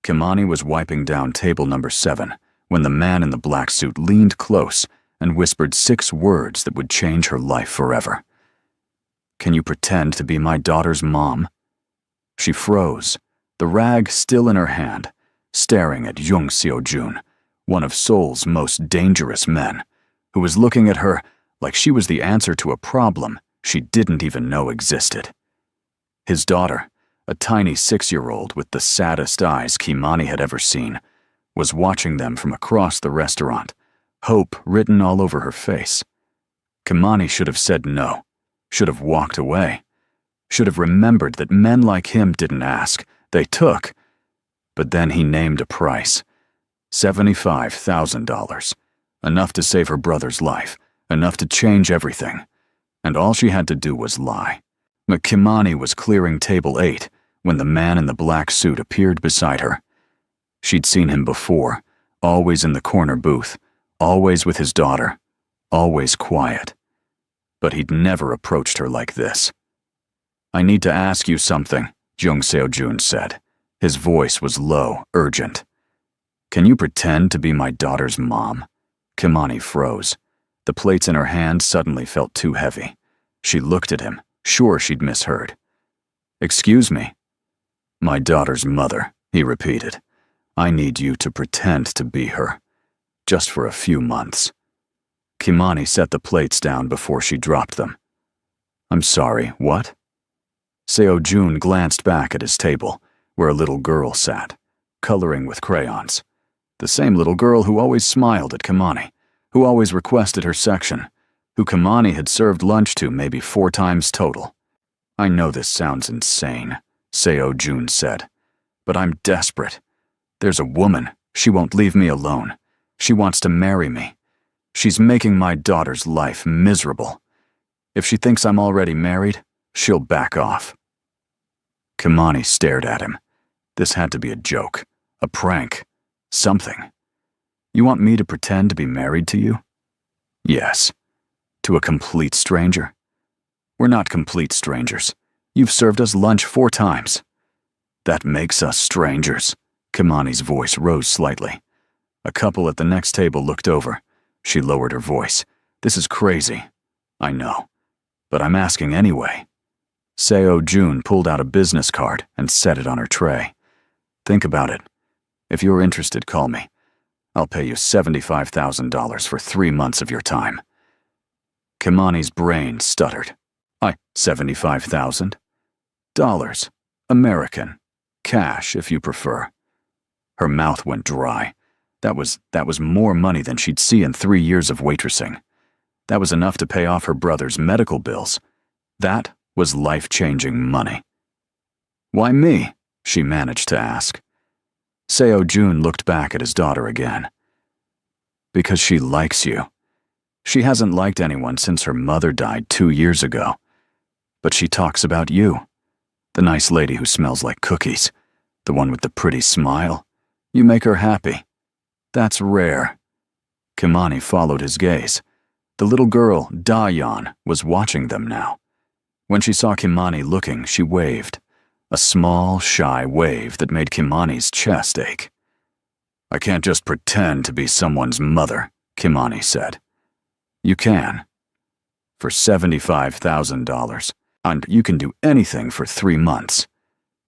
Kimani was wiping down table number 7 when the man in the black suit leaned close and whispered 6 words that would change her life forever. "Can you pretend to be my daughter's mom?" She froze, the rag still in her hand, staring at Jung Seo-jun, one of Seoul's most dangerous men, who was looking at her like she was the answer to a problem she didn't even know existed. His daughter, a tiny 6-year-old with the saddest eyes Kimani had ever seen, was watching them from across the restaurant, hope written all over her face. Kimani should have said no, should have walked away, should have remembered that men like him didn't ask, they took. But then he named a price. $75,000. Enough to save her brother's life, enough to change everything. And all she had to do was lie. Kimani was clearing table 8 when the man in the black suit appeared beside her. She'd seen him before, always in the corner booth, always with his daughter, always quiet. But he'd never approached her like this. "I need to ask you something," Jung Seo-jun said. His voice was low, urgent. "Can you pretend to be my daughter's mom?" Kimani froze. The plates in her hand suddenly felt too heavy. She looked at him, sure she'd misheard. "Excuse me?" "My daughter's mother," he repeated. "I need you to pretend to be her. Just for a few months." Kimani set the plates down before she dropped them. "I'm sorry, what?" Seo-jun glanced back at his table, where a little girl sat, coloring with crayons. The same little girl who always smiled at Kimani, who always requested her section, who Kimani had served lunch to maybe 4 times total. "I know this sounds insane," Seo-jun said, "but I'm desperate. There's a woman, she won't leave me alone. She wants to marry me. She's making my daughter's life miserable. If she thinks I'm already married, she'll back off." Kimani stared at him. This had to be a joke, a prank, something. "You want me to pretend to be married to you?" "Yes." "To a complete stranger?" "We're not complete strangers. You've served us lunch 4 times. "That makes us strangers." Kimani's voice rose slightly. A couple at the next table looked over. She lowered her voice. "This is crazy. I know. But I'm asking anyway." Seo-jun pulled out a business card and set it on her tray. "Think about it. If you're interested, call me. I'll pay you $75,000 for 3 months of your time." Kimani's brain stuttered. $75,000? Dollars. American. Cash, if you prefer. Her mouth went dry. That was more money than she'd see in 3 years of waitressing. That was enough to pay off her brother's medical bills. That was life-changing money. "Why me?" she managed to ask. Seo-jun looked back at his daughter again. "Because she likes you. She hasn't liked anyone since her mother died 2 years ago. But she talks about you. The nice lady who smells like cookies. The one with the pretty smile. You make her happy. That's rare." Kimani followed his gaze. The little girl, Da-yeon, was watching them now. When she saw Kimani looking, she waved. A small, shy wave that made Kimani's chest ache. "I can't just pretend to be someone's mother," Kimani said. "You can. For $75,000. And you can do anything for 3 months.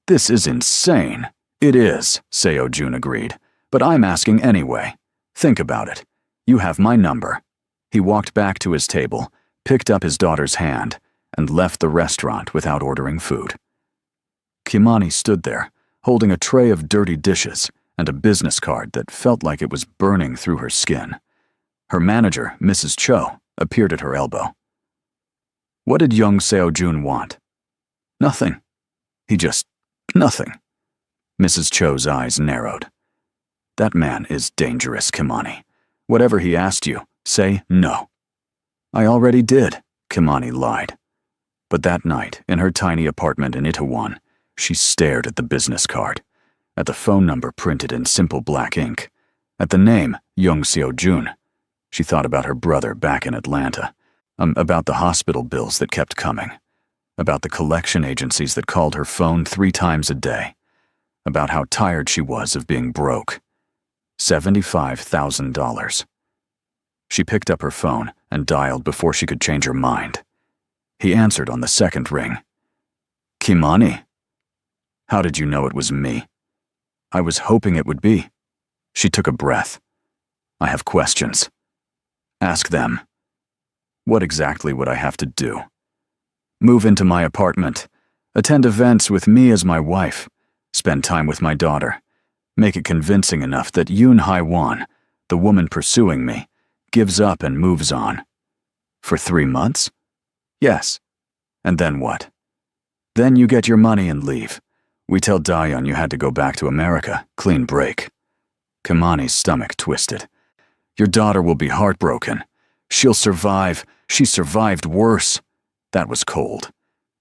"This is insane." "It is," Seo-jun agreed. "But I'm asking anyway. Think about it. You have my number." He walked back to his table, picked up his daughter's hand, and left the restaurant without ordering food. Kimani stood there, holding a tray of dirty dishes and a business card that felt like it was burning through her skin. Her manager, Mrs. Cho, appeared at her elbow. What did Jung Seo-jun want? Nothing. Nothing. Mrs. Cho's eyes narrowed. That man is dangerous, Kimani. Whatever he asked you, say no. I already did, Kimani lied. But that night, in her tiny apartment in Itaewon, she stared at the business card, at the phone number printed in simple black ink, at the name Jung Seo-jun. She thought about her brother back in Atlanta, about the hospital bills that kept coming, about the collection agencies that called her phone 3 times a day, about how tired she was of being broke. $75,000. She picked up her phone and dialed before she could change her mind. He answered on the second ring. Kimani? How did you know it was me? I was hoping it would be. She took a breath. I have questions. Ask them. What exactly would I have to do? Move into my apartment, attend events with me as my wife, spend time with my daughter, make it convincing enough that Yoon Hai-won, the woman pursuing me, gives up and moves on. For 3 months? Yes. And then what? Then you get your money and leave. We tell Daeyeon you had to go back to America, clean break. Kimani's stomach twisted. Your daughter will be heartbroken. She'll survive. She survived worse. That was cold.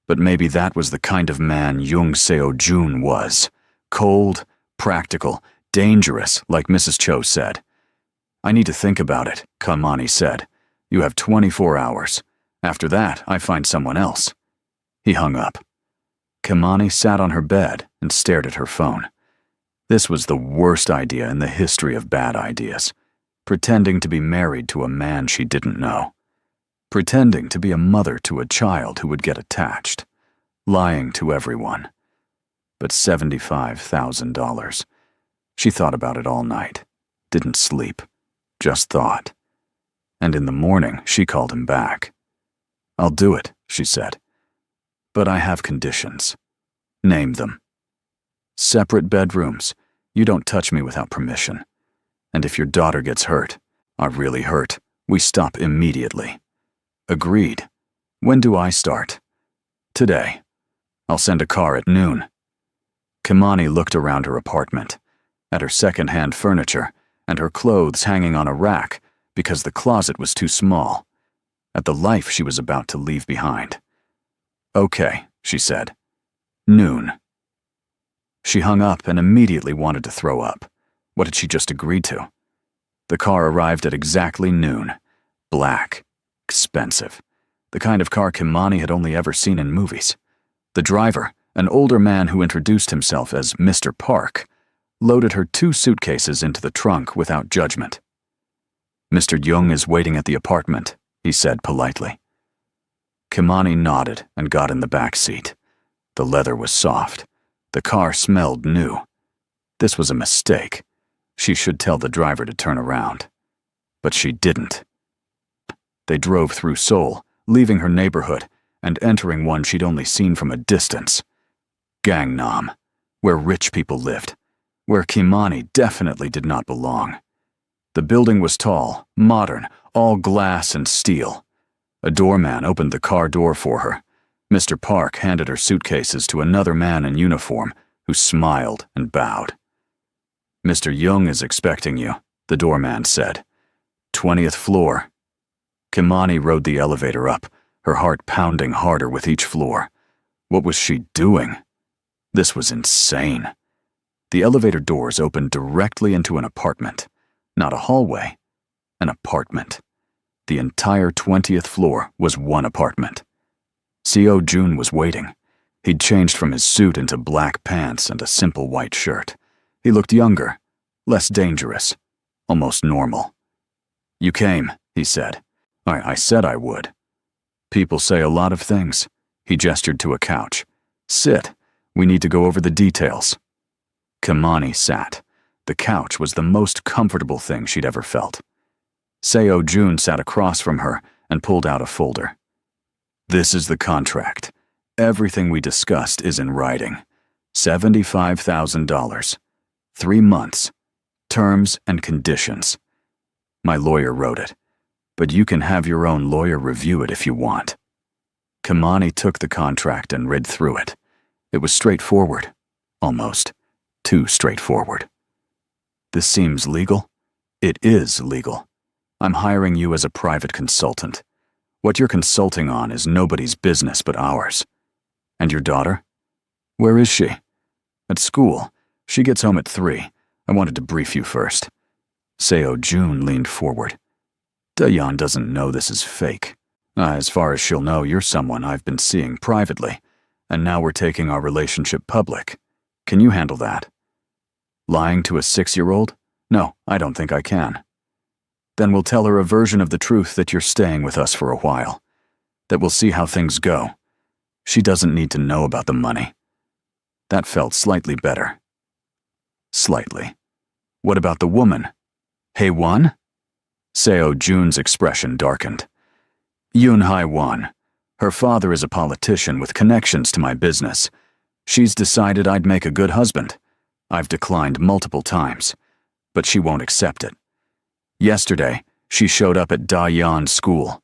But maybe that was the kind of man Jung Seo-jun was. Cold, practical, dangerous, like Mrs. Cho said. I need to think about it, Kimani said. You have 24 hours. After that, I find someone else. He hung up. Kimani sat on her bed and stared at her phone. This was the worst idea in the history of bad ideas. Pretending to be married to a man she didn't know. Pretending to be a mother to a child who would get attached. Lying to everyone. But $75,000. She thought about it all night. Didn't sleep. Just thought. And in the morning, she called him back. I'll do it, she said. But I have conditions. Name them. Separate bedrooms. You don't touch me without permission. And if your daughter gets hurt, are really hurt, we stop immediately. Agreed. When do I start? Today. I'll send a car at noon. Kimani looked around her apartment, at her second-hand furniture, and her clothes hanging on a rack because the closet was too small, at the life she was about to leave behind. Okay, she said. Noon. She hung up and immediately wanted to throw up. What had she just agreed to? The car arrived at exactly noon. Black. Expensive. The kind of car Kimani had only ever seen in movies. The driver, an older man who introduced himself as Mr. Park, loaded her 2 suitcases into the trunk without judgment. Mr. Jung is waiting at the apartment, he said politely. Kimani nodded and got in the back seat. The leather was soft. The car smelled new. This was a mistake. She should tell the driver to turn around. But she didn't. They drove through Seoul, leaving her neighborhood, and entering one she'd only seen from a distance. Gangnam, where rich people lived, where Kimani definitely did not belong. The building was tall, modern, all glass and steel. A doorman opened the car door for her. Mr. Park handed her suitcases to another man in uniform, who smiled and bowed. Mr. Jung is expecting you, the doorman said. 20th floor. Kimani rode the elevator up, her heart pounding harder with each floor. What was she doing? This was insane. The elevator doors opened directly into an apartment. Not a hallway, an apartment. The entire 20th floor was one apartment. Seo-jun was waiting. He'd changed from his suit into black pants and a simple white shirt. He looked younger, less dangerous, almost normal. You came, he said. I said I would. People say a lot of things. He gestured to a couch. Sit. We need to go over the details. Kimani sat. The couch was the most comfortable thing she'd ever felt. Seo-jun sat across from her and pulled out a folder. This is the contract. Everything we discussed is in writing. $75,000. 3 months. Terms and conditions. My lawyer wrote it, but you can have your own lawyer review it if you want. Kimani took the contract and read through it. It was straightforward. Almost. Too straightforward. This seems legal? It is legal. I'm hiring you as a private consultant. What you're consulting on is nobody's business but ours. And your daughter? Where is she? At school. She gets home at 3. I wanted to brief you first. Seo-jun leaned forward. Daeyeon doesn't know this is fake. As far as she'll know, you're someone I've been seeing privately, and now we're taking our relationship public. Can you handle that? Lying to a 6-year-old? No, I don't think I can. Then we'll tell her a version of the truth that you're staying with us for a while. That we'll see how things go. She doesn't need to know about the money. That felt slightly better. Slightly. What about the woman? Hae-won? Seo Jun's expression darkened. Yoon Hae-won. Her father is a politician with connections to my business. She's decided I'd make a good husband. I've declined multiple times, but she won't accept it. Yesterday, she showed up at Da-yeon's school,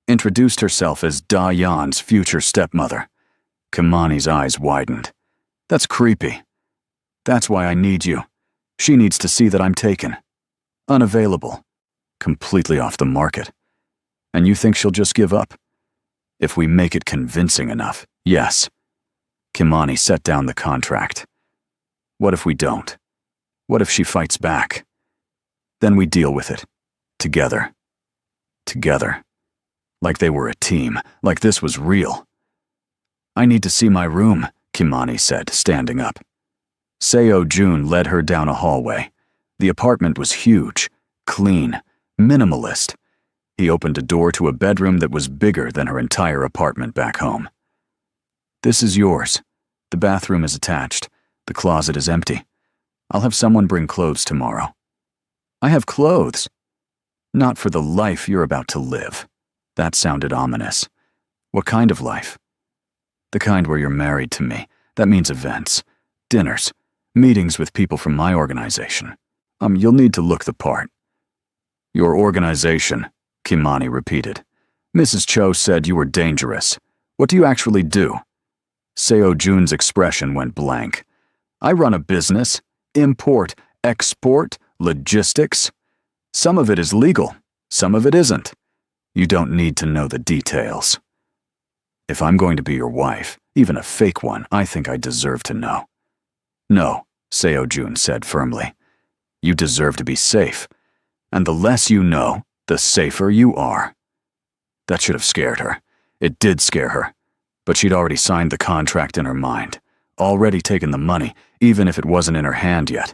introduced herself as Da-yeon's future stepmother. Kimani's eyes widened. That's creepy. That's why I need you. She needs to see that I'm taken. Unavailable. Completely off the market. And you think she'll just give up? If we make it convincing enough, yes. Kimani set down the contract. What if we don't? What if she fights back? Then we deal with it. Together. Together. Like they were a team, like this was real. I need to see my room, Kimani said, standing up. Seo Jun led her down a hallway. The apartment was huge, clean, minimalist. He opened a door to a bedroom that was bigger than her entire apartment back home. This is yours. The bathroom is attached. The closet is empty. I'll have someone bring clothes tomorrow. I have clothes. Not for the life you're about to live. That sounded ominous. What kind of life? The kind where you're married to me. That means events, dinners, meetings with people from my organization. You'll need to look the part. Your organization, Kimani repeated. Mrs. Cho said you were dangerous. What do you actually do? Seo Jun's expression went blank. I run a business. Import, export, logistics. Some of it is legal. Some of it isn't. You don't need to know the details. If I'm going to be your wife, even a fake one, I think I deserve to know. No, Seo Jun said firmly. You deserve to be safe. And the less you know, the safer you are. That should have scared her. It did scare her. But she'd already signed the contract in her mind, already taken the money, even if it wasn't in her hand yet.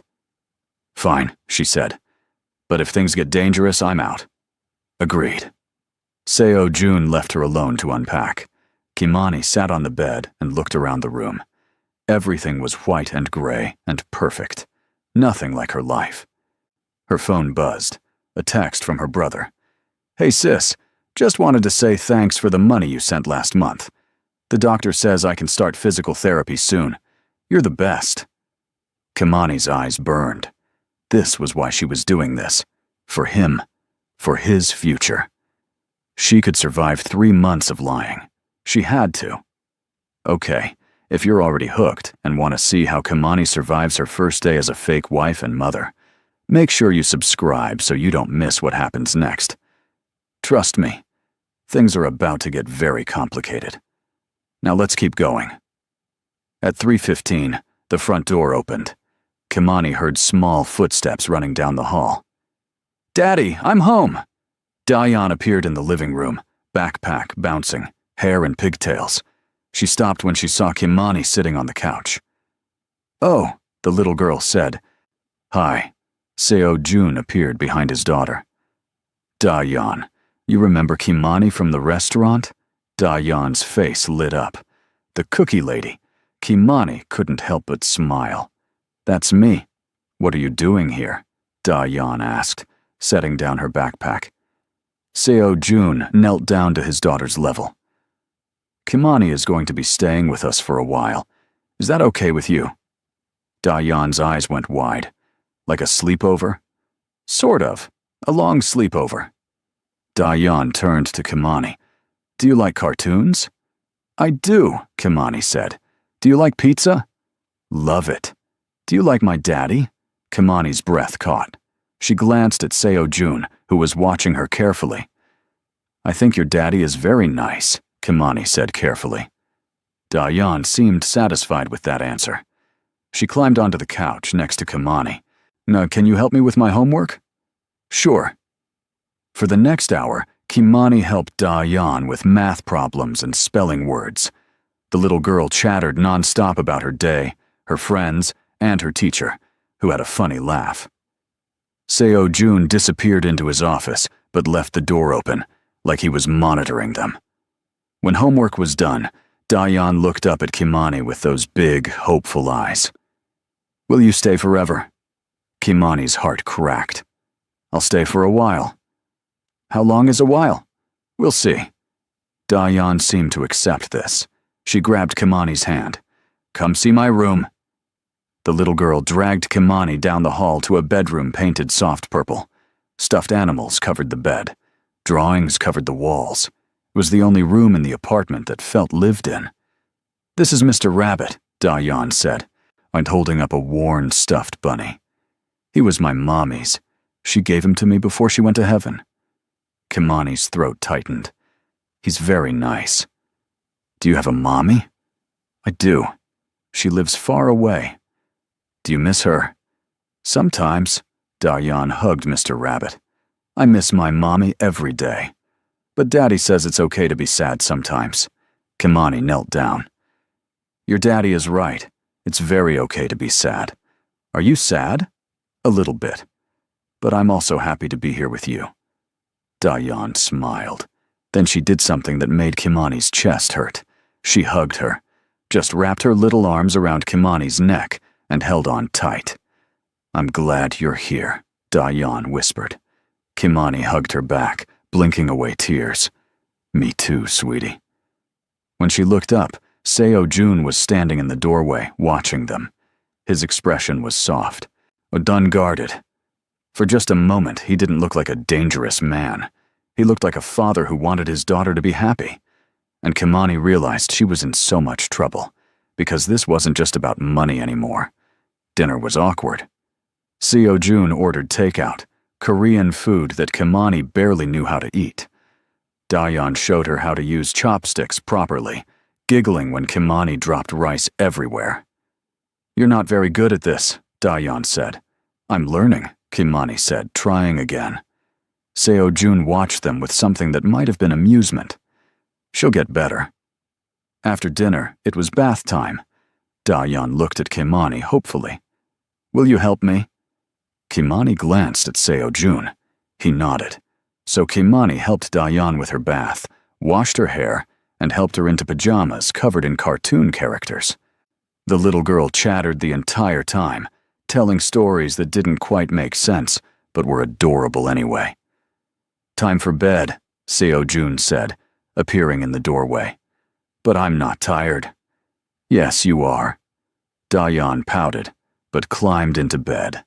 Fine, she said. But if things get dangerous, I'm out. Agreed. Seo Jun left her alone to unpack. Kimani sat on the bed and looked around the room. Everything was white and gray and perfect. Nothing like her life. Her phone buzzed. A text from her brother. Hey sis, just wanted to say thanks for the money you sent last month. The doctor says I can start physical therapy soon. You're the best. Kimani's eyes burned. This was why she was doing this. For him. For his future. She could survive 3 months of lying. She had to. Okay, if you're already hooked and want to see how Kimani survives her first day as a fake wife and mother, make sure you subscribe so you don't miss what happens next. Trust me, things are about to get very complicated. Now let's keep going. At 3:15, the front door opened. Kimani heard small footsteps running down the hall. Daddy, I'm home! Da-yeon appeared in the living room, backpack bouncing, hair in pigtails. She stopped when she saw Kimani sitting on the couch. Oh, the little girl said. Hi. Seo Jun appeared behind his daughter. Da-yeon, you remember Kimani from the restaurant? Da-yeon's face lit up. The cookie lady. Kimani couldn't help but smile. That's me. What are you doing here? Da-yeon asked, setting down her backpack. Seo Jun knelt down to his daughter's level. Kimani is going to be staying with us for a while. Is that okay with you? Da-yeon's eyes went wide. Like a sleepover? Sort of. A long sleepover. Da-yeon turned to Kimani. Do you like cartoons? I do, Kimani said. Do you like pizza? Love it. Do you like my daddy? Kimani's breath caught. She glanced at Seo Jun, who was watching her carefully. I think your daddy is very nice, Kimani said carefully. Da-yeon seemed satisfied with that answer. She climbed onto the couch next to Kimani. Now, can you help me with my homework? Sure. For the next hour, Kimani helped Da-yeon with math problems and spelling words. The little girl chattered nonstop about her day, her friends, and her teacher, who had a funny laugh. Seo Jun disappeared into his office, but left the door open, like he was monitoring them. When homework was done, Dayan looked up at Kimani with those big, hopeful eyes. "Will you stay forever?" Kimani's heart cracked. "I'll stay for a while." "How long is a while?" "We'll see." Dayan seemed to accept this. She grabbed Kimani's hand. "Come see my room." The little girl dragged Kimani down the hall to a bedroom painted soft purple. Stuffed animals covered the bed. Drawings covered the walls. It was the only room in the apartment that felt lived in. "This is Mr. Rabbit," Dayan said, and holding up a worn, stuffed bunny. "He was my mommy's. She gave him to me before she went to heaven." Kimani's throat tightened. "He's very nice." "Do you have a mommy?" "I do. She lives far away." "Do you miss her?" "Sometimes." Dayan hugged Mr. Rabbit. "I miss my mommy every day. But Daddy says it's okay to be sad sometimes." Kimani knelt down. "Your daddy is right. It's very okay to be sad. Are you sad?" "A little bit. But I'm also happy to be here with you." Dayan smiled. Then she did something that made Kimani's chest hurt. She hugged her, just wrapped her little arms around Kimani's neck and held on tight. "I'm glad you're here," Dayan whispered. Kimani hugged her back, blinking away tears. "Me too, sweetie." When she looked up, Seo Jun was standing in the doorway, watching them. His expression was soft, unguarded. For just a moment, he didn't look like a dangerous man. He looked like a father who wanted his daughter to be happy. And Kimani realized she was in so much trouble, because this wasn't just about money anymore. Dinner was awkward. Seo Jun ordered takeout, Korean food that Kimani barely knew how to eat. Dayan showed her how to use chopsticks properly, giggling when Kimani dropped rice everywhere. "You're not very good at this," Dayan said. "I'm learning," Kimani said, trying again. Seo Jun watched them with something that might have been amusement. "She'll get better." After dinner, it was bath time. Dayan looked at Kimani hopefully. "Will you help me?" Kimani glanced at Seo Jun. He nodded. So Kimani helped Dayan with her bath, washed her hair, and helped her into pajamas covered in cartoon characters. The little girl chattered the entire time, telling stories that didn't quite make sense, but were adorable anyway. "Time for bed," Seo Jun said, appearing in the doorway. "But I'm not tired." "Yes, you are." Dayan pouted, but climbed into bed.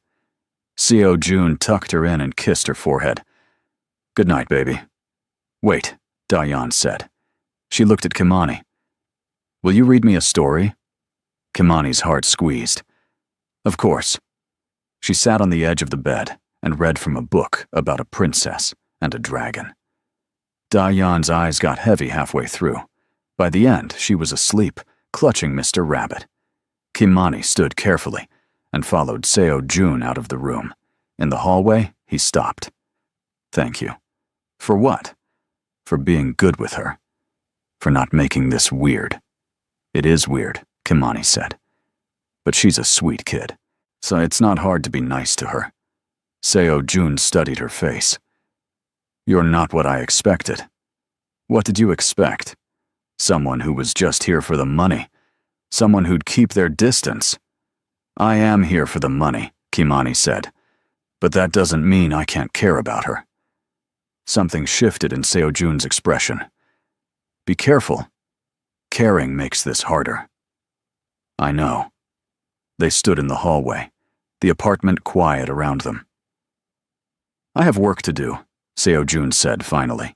Seo Jun tucked her in and kissed her forehead. "Good night, baby." "Wait," Dayan said. She looked at Kimani. "Will you read me a story?" Kimani's heart squeezed. "Of course." She sat on the edge of the bed and read from a book about a princess and a dragon. Dayan's eyes got heavy halfway through. By the end, she was asleep, clutching Mr. Rabbit. Kimani stood carefully and followed Seo Jun out of the room. In the hallway, he stopped. "Thank you." "For what?" "For being good with her. For not making this weird." "It is weird," Kimani said. "But she's a sweet kid, so it's not hard to be nice to her." Seo Jun studied her face. "You're not what I expected." "What did you expect?" "Someone who was just here for the money. Someone who'd keep their distance." "I am here for the money," Kimani said. "But that doesn't mean I can't care about her." Something shifted in Seo Jun's expression. "Be careful. Caring makes this harder." "I know." They stood in the hallway, the apartment quiet around them. "I have work to do," Seo Jun said finally.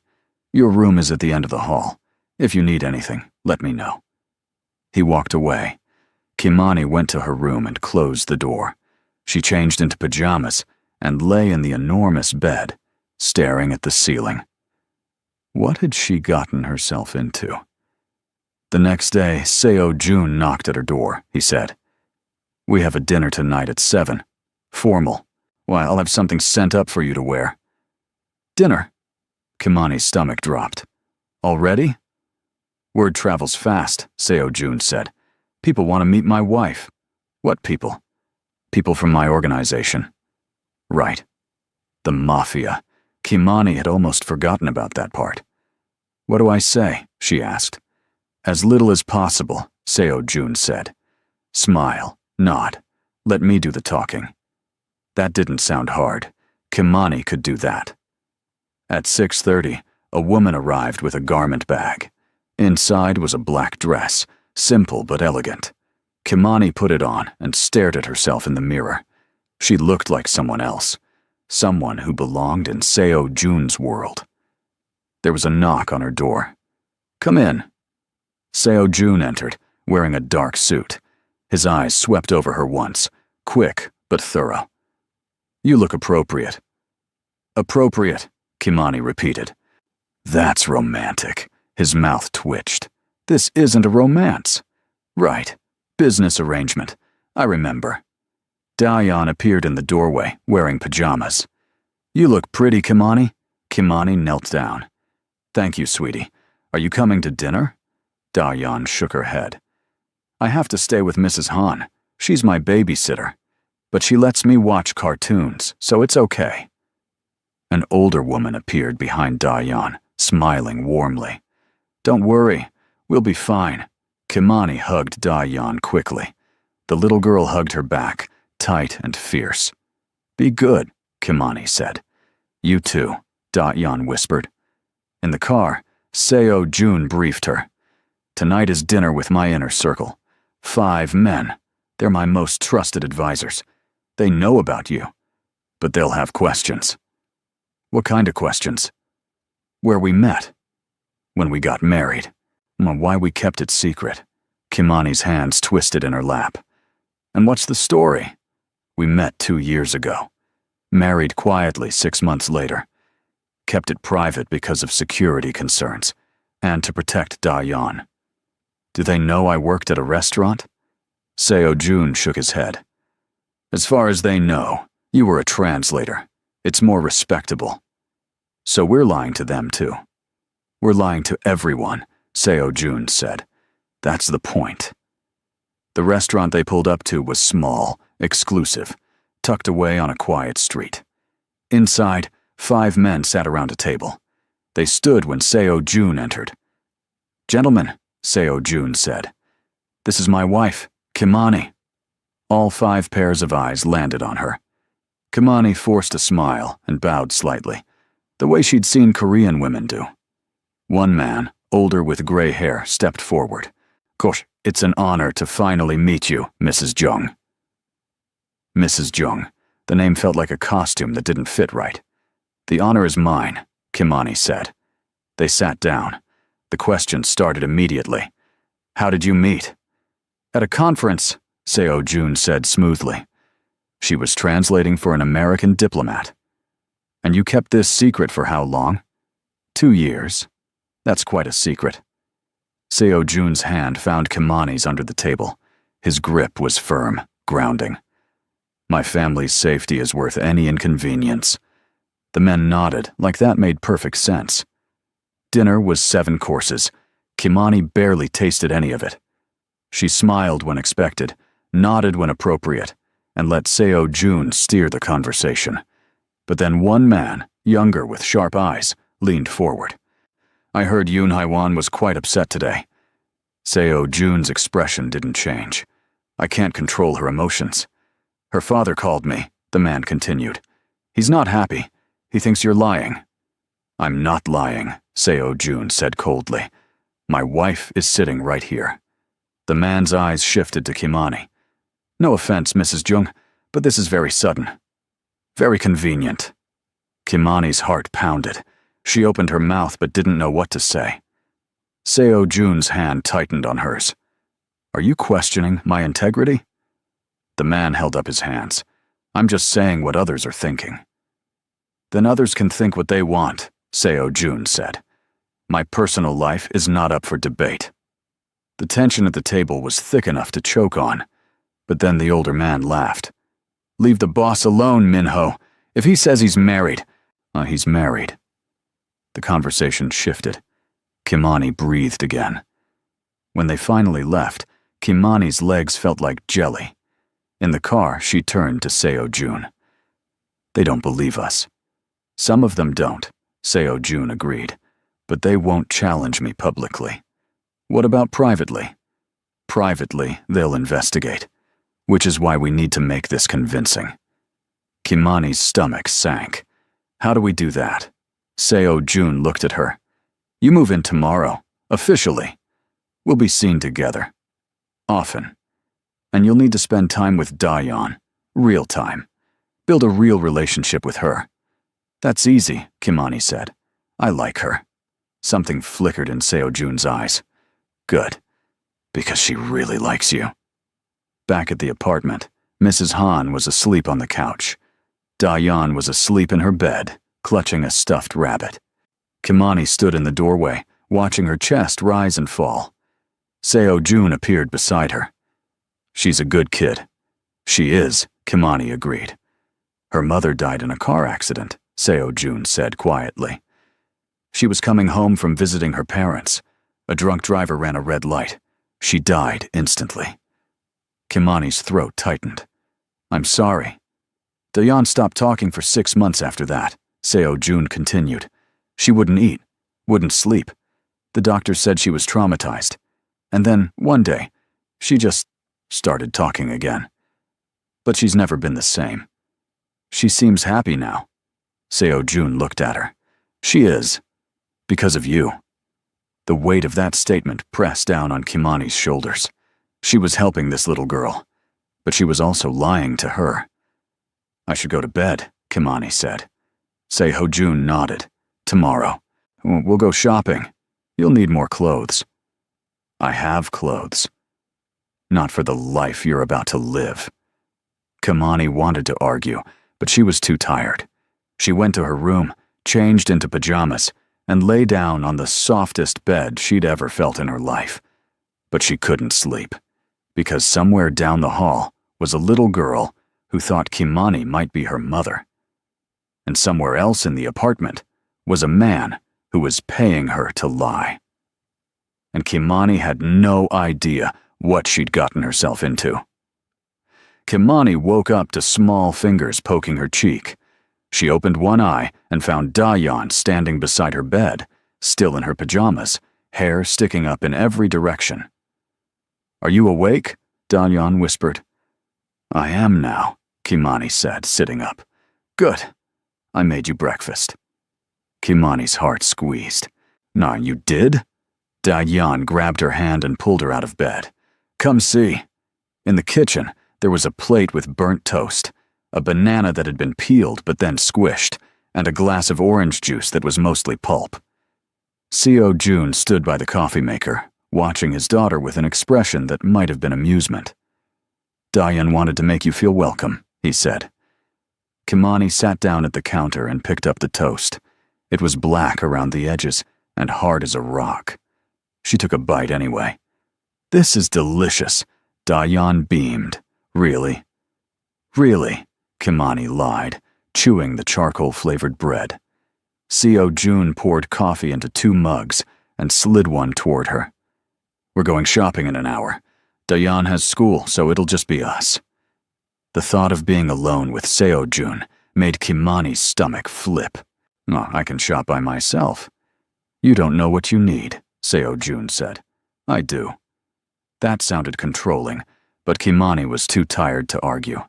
"Your room is at the end of the hall. If you need anything, let me know." He walked away. Kimani went to her room and closed the door. She changed into pajamas and lay in the enormous bed, staring at the ceiling. What had she gotten herself into? The next day, Seo Jun knocked at her door. He said, "We have a dinner tonight at 7. Formal. Why, I'll have something sent up for you to wear." "Dinner?" Kimani's stomach dropped. "Already?" "Word travels fast," Seo Jun said. "People want to meet my wife." "What people?" People from my organization. Right. The Mafia. Kimani had almost forgotten about that part. What do I say? She asked. As little as possible, Seo-jun said. Smile, nod. Let me do the talking. That didn't sound hard. Kimani could do that. At 6:30, a woman arrived with a garment bag. Inside was a black dress, simple but elegant. Kimani put it on and stared at herself in the mirror. She looked like someone else, someone who belonged in Seo-jun's world. There was a knock on her door. Come in. Seo-jun entered, wearing a dark suit. His eyes swept over her once, quick but thorough. You look appropriate. Appropriate, Kimani repeated. That's romantic. His mouth twitched. This isn't a romance. Right. Business arrangement. I remember. Dayan appeared in the doorway, wearing pajamas. You look pretty, Kimani. Kimani knelt down. Thank you, sweetie. Are you coming to dinner? Dayan shook her head. I have to stay with Mrs. Han. She's my babysitter. But she lets me watch cartoons, so it's okay. An older woman appeared behind Dayan, smiling warmly. Don't worry, we'll be fine. Kimani hugged Dayan quickly. The little girl hugged her back, tight and fierce. Be good, Kimani said. You too, Dayan whispered. In the car, Seo-jun briefed her. Tonight is dinner with my inner circle. 5 men. They're my most trusted advisors. They know about you, but they'll have questions. What kind of questions? Where we met. When we got married. Why we kept it secret. Kimani's hands twisted in her lap. And what's the story? We met 2 years ago. Married quietly 6 months later. Kept it private because of security concerns, and to protect Dayan. Do they know I worked at a restaurant? Seo-jun shook his head. As far as they know, you were a translator. It's more respectable. So we're lying to them too. We're lying to everyone, Seo-jun said. That's the point. The restaurant they pulled up to was small, exclusive, tucked away on a quiet street. Inside, 5 men sat around a table. They stood when Seo-jun entered. Gentlemen, Seo-jun said. This is my wife, Kimani. All 5 pairs of eyes landed on her. Kimani forced a smile and bowed slightly, the way she'd seen Korean women do. One man, older with gray hair, stepped forward. Gosh, it's an honor to finally meet you, Mrs. Jung. Mrs. Jung. The name felt like a costume that didn't fit right. The honor is mine, Kimani said. They sat down. The questions started immediately. How did you meet? At a conference, Seo-jun said smoothly. She was translating for an American diplomat. And you kept this secret for how long? 2 years. That's quite a secret. Seo-jun's hand found Kimani's under the table. His grip was firm, grounding. My family's safety is worth any inconvenience. The men nodded, like that made perfect sense. Dinner was 7 courses. Kimani barely tasted any of it. She smiled when expected, nodded when appropriate, and let Seo-jun steer the conversation. But then one man, younger with sharp eyes, leaned forward. I heard Yoon Haiwan was quite upset today. Seo-jun's expression didn't change. I can't control her emotions. Her father called me, the man continued. He's not happy. He thinks you're lying. I'm not lying, Seo-jun said coldly. My wife is sitting right here. The man's eyes shifted to Kimani. No offense, Mrs. Jung, but this is very sudden. Very convenient. Kimani's heart pounded. She opened her mouth but didn't know what to say. Seo-jun's hand tightened on hers. Are you questioning my integrity? The man held up his hands. I'm just saying what others are thinking. Then others can think what they want, Seo-jun said. My personal life is not up for debate. The tension at the table was thick enough to choke on, but then the older man laughed. Leave the boss alone, Minho. If he says he's married, he's married. The conversation shifted. Kimani breathed again. When they finally left, Kimani's legs felt like jelly. In the car, she turned to Seo-jun. They don't believe us. Some of them don't, Seo-jun agreed, but they won't challenge me publicly. What about privately? Privately, they'll investigate, which is why we need to make this convincing. Kimani's stomach sank. How do we do that? Seo-jun looked at her. You move in tomorrow, officially. We'll be seen together. Often. And you'll need to spend time with Da-yeon. Real time. Build a real relationship with her. That's easy, Kimani said. I like her. Something flickered in Seo-jun's eyes. Good. Because she really likes you. Back at the apartment, Mrs. Han was asleep on the couch. Da-yeon was asleep in her bed, clutching a stuffed rabbit. Kimani stood in the doorway, watching her chest rise and fall. Seo-jun appeared beside her. She's a good kid. She is, Kimani agreed. Her mother died in a car accident, Seo-jun said quietly. She was coming home from visiting her parents. A drunk driver ran a red light. She died instantly. Kimani's throat tightened. I'm sorry. Da-yeon stopped talking for 6 months after that, Seo-jun continued. She wouldn't eat, wouldn't sleep. The doctor said she was traumatized. And then, one day, she just started talking again. But she's never been the same. She seems happy now. Seo-jun looked at her. She is. Because of you. The weight of that statement pressed down on Kimani's shoulders. She was helping this little girl, but she was also lying to her. I should go to bed, Kimani said. Seo-jun nodded. Tomorrow. We'll go shopping. You'll need more clothes. I have clothes. Not for the life you're about to live. Kimani wanted to argue, but she was too tired. She went to her room, changed into pajamas, and lay down on the softest bed she'd ever felt in her life. But she couldn't sleep, because somewhere down the hall was a little girl who thought Kimani might be her mother. And somewhere else in the apartment was a man who was paying her to lie. And Kimani had no idea what she'd gotten herself into. Kimani woke up to small fingers poking her cheek. She opened one eye and found Da-yeon standing beside her bed, still in her pajamas, hair sticking up in every direction. Are you awake? Da-yeon whispered. I am now, Kimani said, sitting up. Good. I made you breakfast. Kimani's heart squeezed. Nah, you did? Da-yeon grabbed her hand and pulled her out of bed. Come see. In the kitchen, there was a plate with burnt toast, a banana that had been peeled but then squished, and a glass of orange juice that was mostly pulp. Seo-jun stood by the coffee maker, watching his daughter with an expression that might have been amusement. Da-yeon wanted to make you feel welcome, he said. Kimani sat down at the counter and picked up the toast. It was black around the edges and hard as a rock. She took a bite anyway. This is delicious, Da-yeon beamed. Really? Really, Kimani lied, chewing the charcoal-flavored bread. Seo-jun poured coffee into 2 mugs and slid one toward her. We're going shopping in an hour. Da-yeon has school, so it'll just be us. The thought of being alone with Seo-jun made Kimani's stomach flip. Oh, I can shop by myself. You don't know what you need, Seo-jun said. I do. That sounded controlling, but Kimani was too tired to argue.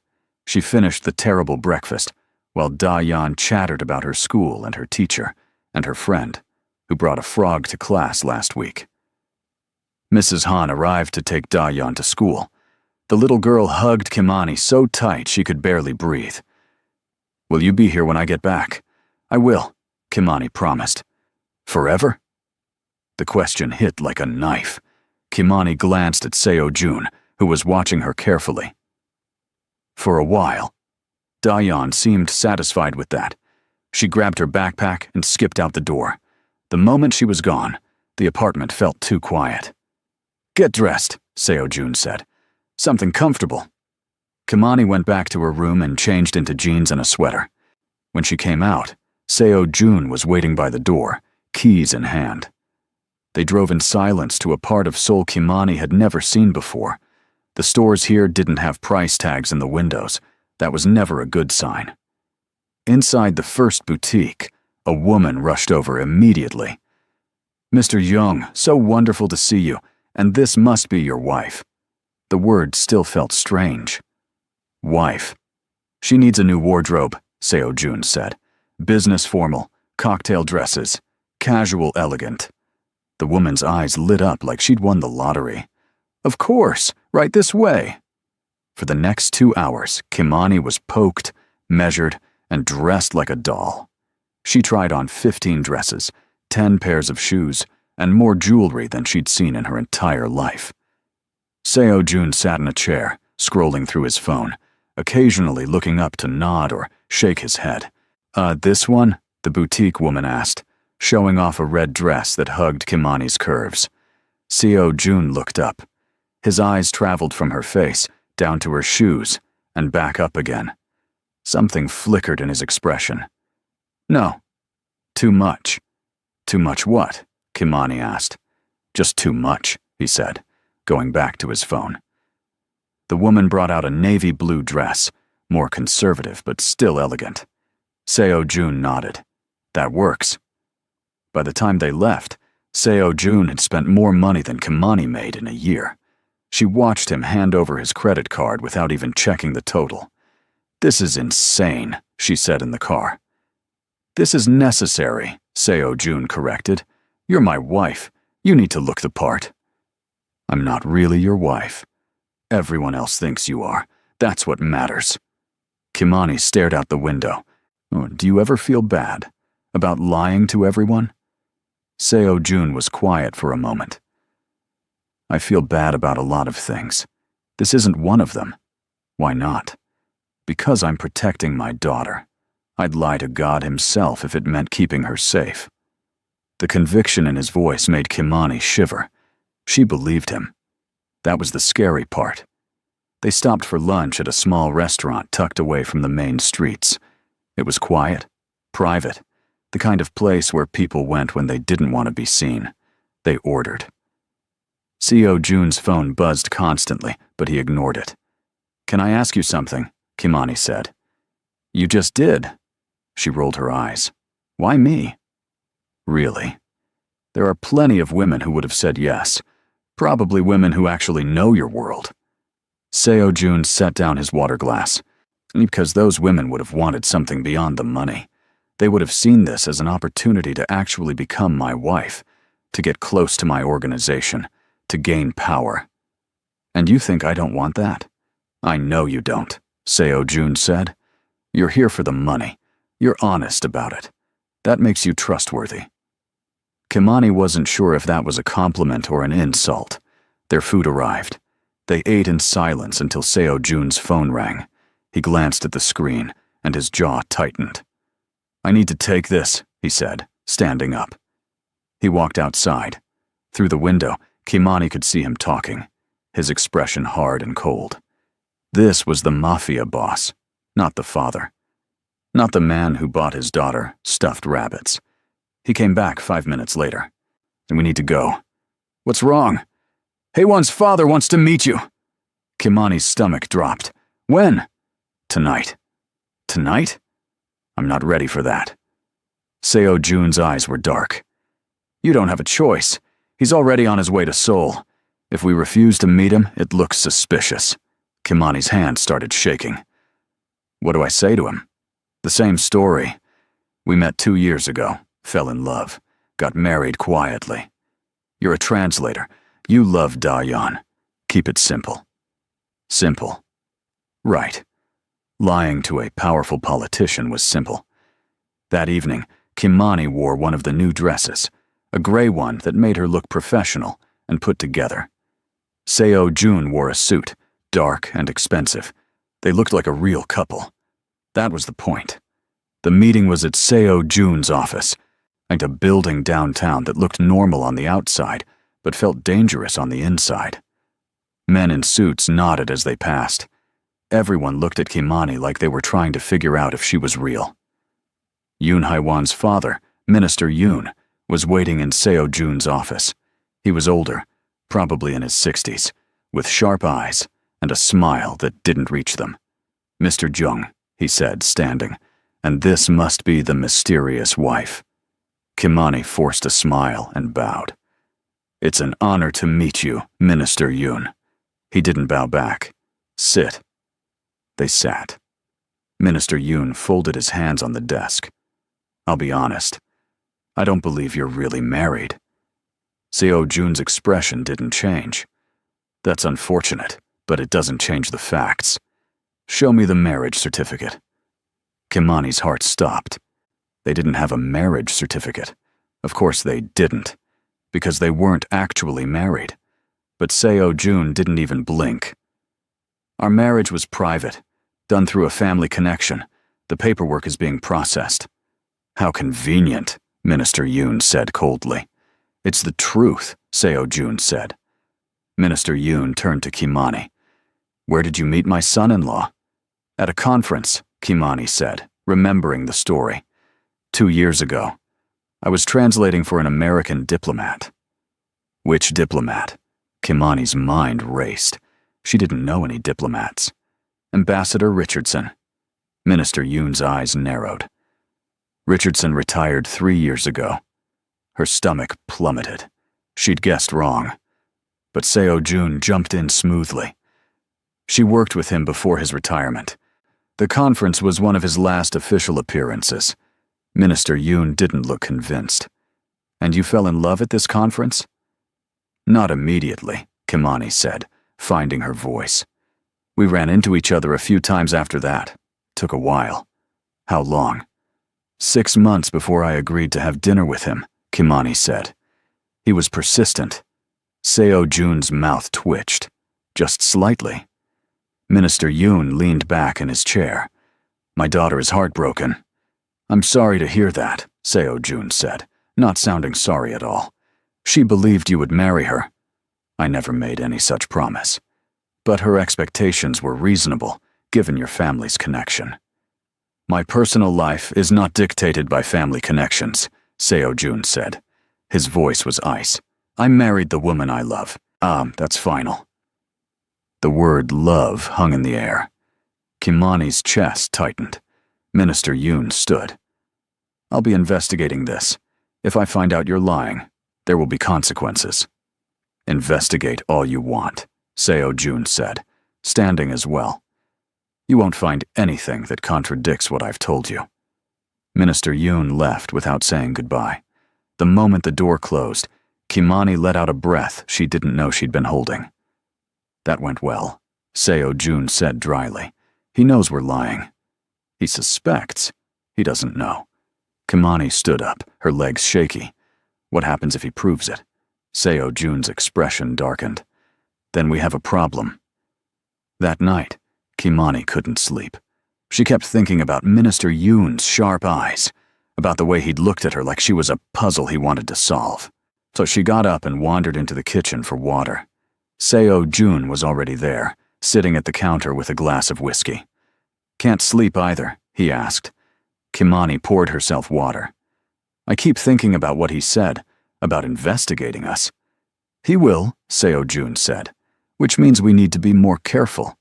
She finished the terrible breakfast, while Da-yeon chattered about her school and her teacher, and her friend, who brought a frog to class last week. Mrs. Han arrived to take Da-yeon to school. The little girl hugged Kimani so tight she could barely breathe. Will you be here when I get back? I will, Kimani promised. Forever? The question hit like a knife. Kimani glanced at Seo-jun, who was watching her carefully. For a while. Da-yeon seemed satisfied with that. She grabbed her backpack and skipped out the door. The moment she was gone, the apartment felt too quiet. Get dressed, Seo-jun said. Something comfortable. Kimani went back to her room and changed into jeans and a sweater. When she came out, Seo-jun was waiting by the door, keys in hand. They drove in silence to a part of Seoul Kimani had never seen before. The stores here didn't have price tags in the windows. That was never a good sign. Inside the first boutique, a woman rushed over immediately. "Mr. Young, so wonderful to see you, and this must be your wife." The word still felt strange. Wife. "She needs a new wardrobe," Seo Jun said. "Business formal, cocktail dresses, casual elegant." The woman's eyes lit up like she'd won the lottery. "Of course, right this way." For the next 2 hours, Kimani was poked, measured, and dressed like a doll. She tried on 15 dresses, 10 pairs of shoes, and more jewelry than she'd seen in her entire life. Seo Jun sat in a chair, scrolling through his phone, occasionally looking up to nod or shake his head. This one?" the boutique woman asked, showing off a red dress that hugged Kimani's curves. Seo Jun looked up. His eyes traveled from her face, down to her shoes, and back up again. Something flickered in his expression. "No. Too much." "Too much what?" Kimani asked. "Just too much," he said, going back to his phone. The woman brought out a navy blue dress, more conservative but still elegant. Seo Jun nodded. "That works." By the time they left, Seo Jun had spent more money than Kimani made in a year. She watched him hand over his credit card without even checking the total. "This is insane," she said in the car. "This is necessary," Seo Jun corrected. "You're my wife. You need to look the part." "I'm not really your wife. Everyone else thinks you are. That's what matters." Kimani stared out the window. "Oh, do you ever feel bad about lying to everyone?" Seo Jun was quiet for a moment. "I feel bad about a lot of things. This isn't one of them." "Why not?" "Because I'm protecting my daughter. I'd lie to God himself if it meant keeping her safe." The conviction in his voice made Kimani shiver. She believed him. That was the scary part. They stopped for lunch at a small restaurant tucked away from the main streets. It was quiet, private, the kind of place where people went when they didn't want to be seen. They ordered. Seo Jun's phone buzzed constantly, but he ignored it. "Can I ask you something?" Kimani said. "You just did." She rolled her eyes. "Why me?" "Really? There are plenty of women who would have said yes. Probably women who actually know your world." Seo Jun set down his water glass. "Because those women would have wanted something beyond the money. They would have seen this as an opportunity to actually become my wife, to get close to my organization, to gain power. And you think I don't want that?" "I know you don't," Seo Jun said. "You're here for the money. You're honest about it. That makes you trustworthy." Kimani wasn't sure if that was a compliment or an insult. Their food arrived. They ate in silence until Seo Jun's phone rang. He glanced at the screen, and his jaw tightened. "I need to take this," he said, standing up. He walked outside. Through the window, Kimani could see him talking, his expression hard and cold. This was the Mafia boss, not the father. Not the man who bought his daughter stuffed rabbits. He came back 5 minutes later. "We need to go." "What's wrong?" "Haewon's father wants to meet you." Kimani's stomach dropped. "When?" "Tonight." "Tonight?" "I'm not ready for that." Seo Jun's eyes were dark. "You don't have a choice. He's already on his way to Seoul. If we refuse to meet him, it looks suspicious." Kimani's hand started shaking. "What do I say to him?" "The same story. We met 2 years ago, fell in love, got married quietly. You're a translator. You love Da-yeon. Keep it simple." Simple. Right. Lying to a powerful politician was simple. That evening, Kimani wore one of the new dresses, a gray one that made her look professional and put together. Seo Jun wore a suit, dark and expensive. They looked like a real couple. That was the point. The meeting was at Seo Jun's office, and a building downtown that looked normal on the outside, but felt dangerous on the inside. Men in suits nodded as they passed. Everyone looked at Kimani like they were trying to figure out if she was real. Yoon Haewon's father, Minister Yoon, was waiting in Seo Jun's office. He was older, probably in his 60s, with sharp eyes, and a smile that didn't reach them. "Mr. Jung," he said, standing, "and this must be the mysterious wife." Kimani forced a smile and bowed. "It's an honor to meet you, Minister Yoon." He didn't bow back. "Sit." They sat. Minister Yoon folded his hands on the desk. "I'll be honest. I don't believe you're really married." Seo Jun's expression didn't change. "That's unfortunate, but it doesn't change the facts. Show me the marriage certificate." Kimani's heart stopped. They didn't have a marriage certificate. Of course they didn't, because they weren't actually married. But Seo Jun didn't even blink. "Our marriage was private, done through a family connection. The paperwork is being processed." "How convenient," Minister Yoon said coldly. "It's the truth," Seo Jun said. Minister Yoon turned to Kimani. "Where did you meet my son-in-law?" "At a conference," Kimani said, remembering the story. 2 years ago. I was translating for an American diplomat." "Which diplomat?" Kimani's mind raced. She didn't know any diplomats. "Ambassador Richardson." Minister Yoon's eyes narrowed. "Richardson retired 3 years ago." Her stomach plummeted. She'd guessed wrong. But Seo Jun jumped in smoothly. She worked with him before his retirement. The conference was one of his last official appearances. Minister Yoon didn't look convinced. "And you fell in love at this conference?" "Not immediately," Kimani said, finding her voice. "We ran into each other a few times after that. Took a while." "How long?" 6 months before I agreed to have dinner with him," Kimani said. "He was persistent." Seo Jun's mouth twitched, just slightly. Minister Yoon leaned back in his chair. "My daughter is heartbroken." "I'm sorry to hear that," Seo Jun said, not sounding sorry at all. "She believed you would marry her." "I never made any such promise. But her expectations were reasonable, given your family's connection." "My personal life is not dictated by family connections," Seo Jun said. His voice was ice. "I married the woman I love. That's final." The word love hung in the air. Kimani's chest tightened. Minister Yoon stood. "I'll be investigating this. If I find out you're lying, there will be consequences." "Investigate all you want," Seo Jun said, standing as well. "You won't find anything that contradicts what I've told you." Minister Yoon left without saying goodbye. The moment the door closed, Kimani let out a breath she didn't know she'd been holding. "That went well," Seo Jun said dryly. "He knows we're lying." "He suspects. He doesn't know." Kimani stood up, her legs shaky. "What happens if he proves it?" Seo Jun's expression darkened. "Then we have a problem." That night, Kimani couldn't sleep. She kept thinking about Minister Yoon's sharp eyes, about the way he'd looked at her like she was a puzzle he wanted to solve. So she got up and wandered into the kitchen for water. Seo Jun was already there, sitting at the counter with a glass of whiskey. "Can't sleep either?" he asked. Kimani poured herself water. "I keep thinking about what he said, about investigating us." "He will," Seo Jun said, "which means we need to be more careful."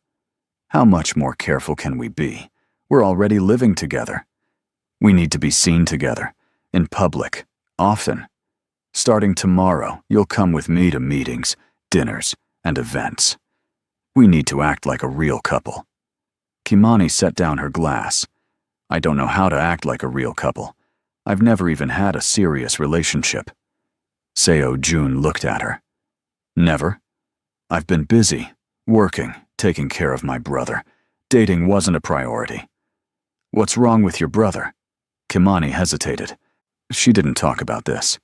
"How much more careful can we be? We're already living together." "We need to be seen together, in public, often. Starting tomorrow, you'll come with me to meetings, dinners, and events. We need to act like a real couple." Kimani set down her glass. "I don't know how to act like a real couple. I've never even had a serious relationship." Seo Jun looked at her. "Never? I've been busy, working, taking care of my brother. Dating wasn't a priority." "What's wrong with your brother?" Kimani hesitated. She didn't talk about this,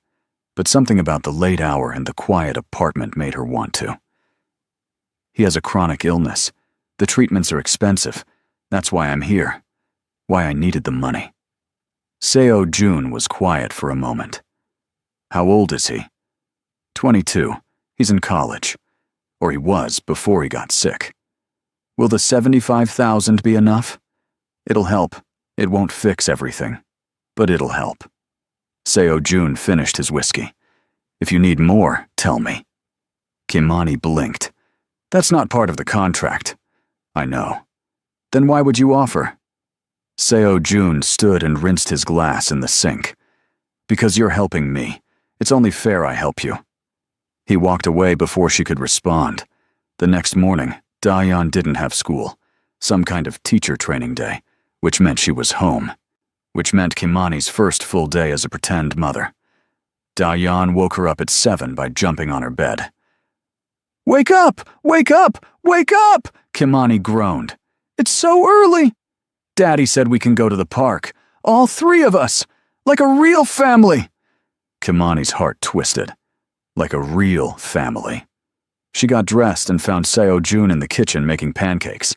but something about the late hour and the quiet apartment made her want to. "He has a chronic illness. The treatments are expensive. That's why I'm here. Why I needed the money." Seo Jun was quiet for a moment. "How old is he?" 22. He's in college. Or he was before he got sick." "Will the 75,000 be enough?" "It'll help. It won't fix everything, but it'll help." Seo Jun finished his whiskey. "If you need more, tell me." Kimani blinked. That's not part of the contract. I know. Then why would you offer? Seo Jun stood and rinsed his glass in the sink. Because you're helping me. It's only fair I help you. He walked away before she could respond. The next morning, Dayan didn't have school. Some kind of teacher training day, which meant she was home. Which meant Kimani's first full day as a pretend mother. Dayan woke her up at 7 by jumping on her bed. Wake up! Wake up! Wake up! Kimani groaned. It's so early! Daddy said we can go to the park. All 3 of us! Like a real family! Kimani's heart twisted. Like a real family. She got dressed and found Seo Jun in the kitchen making pancakes.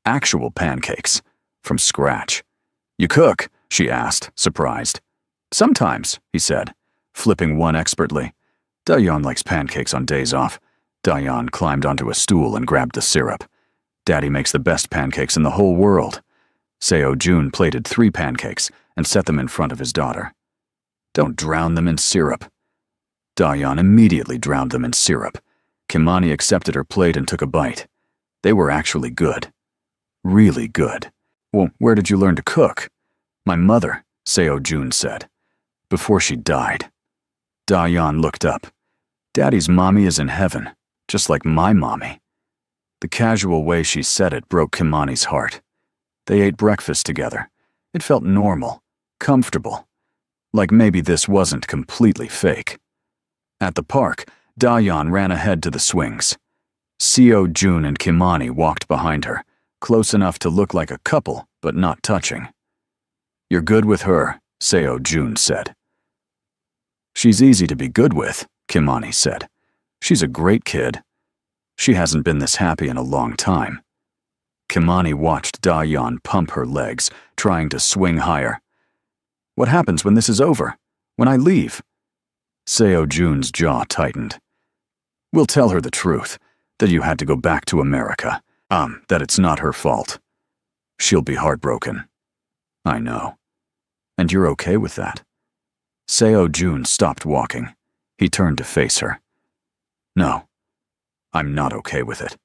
Actual pancakes. From scratch. You cook? She asked, surprised. Sometimes, he said, flipping one expertly. Dayan likes pancakes on days off. Dayan climbed onto a stool and grabbed the syrup. Daddy makes the best pancakes in the whole world. Seo Jun plated 3 pancakes and set them in front of his daughter. Don't drown them in syrup. Dayan immediately drowned them in syrup. Kimani accepted her plate and took a bite. They were actually good. Really good. Well, where did you learn to cook? My mother, Seo Jun said. Before she died. Dayan looked up. Daddy's mommy is in heaven, just like my mommy. The casual way she said it broke Kimani's heart. They ate breakfast together. It felt normal, comfortable. Like maybe this wasn't completely fake. At the park, Dayan ran ahead to the swings. Seo Jun and Kimani walked behind her, close enough to look like a couple, but not touching. You're good with her, Seo Jun said. She's easy to be good with, Kimani said. She's a great kid. She hasn't been this happy in a long time. Kimani watched Dayan pump her legs, trying to swing higher. What happens when this is over? When I leave? Seo Jun's jaw tightened. We'll tell her the truth, that you had to go back to America. That it's not her fault. She'll be heartbroken. I know. And you're okay with that? Seo Jun stopped walking. He turned to face her. No, I'm not okay with it.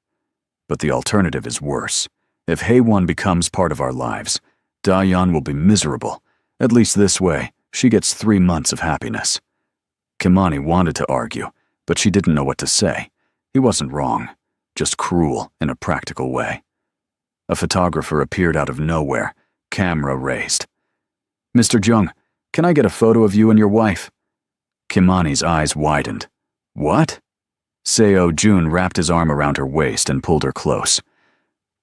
But the alternative is worse. If Haewon becomes part of our lives, Dayan will be miserable. At least this way, she gets 3 months of happiness. Kimani wanted to argue, but she didn't know what to say. He wasn't wrong, just cruel in a practical way. A photographer appeared out of nowhere, camera raised. Mr. Jung, can I get a photo of you and your wife? Kimani's eyes widened. What? Seo Jun wrapped his arm around her waist and pulled her close.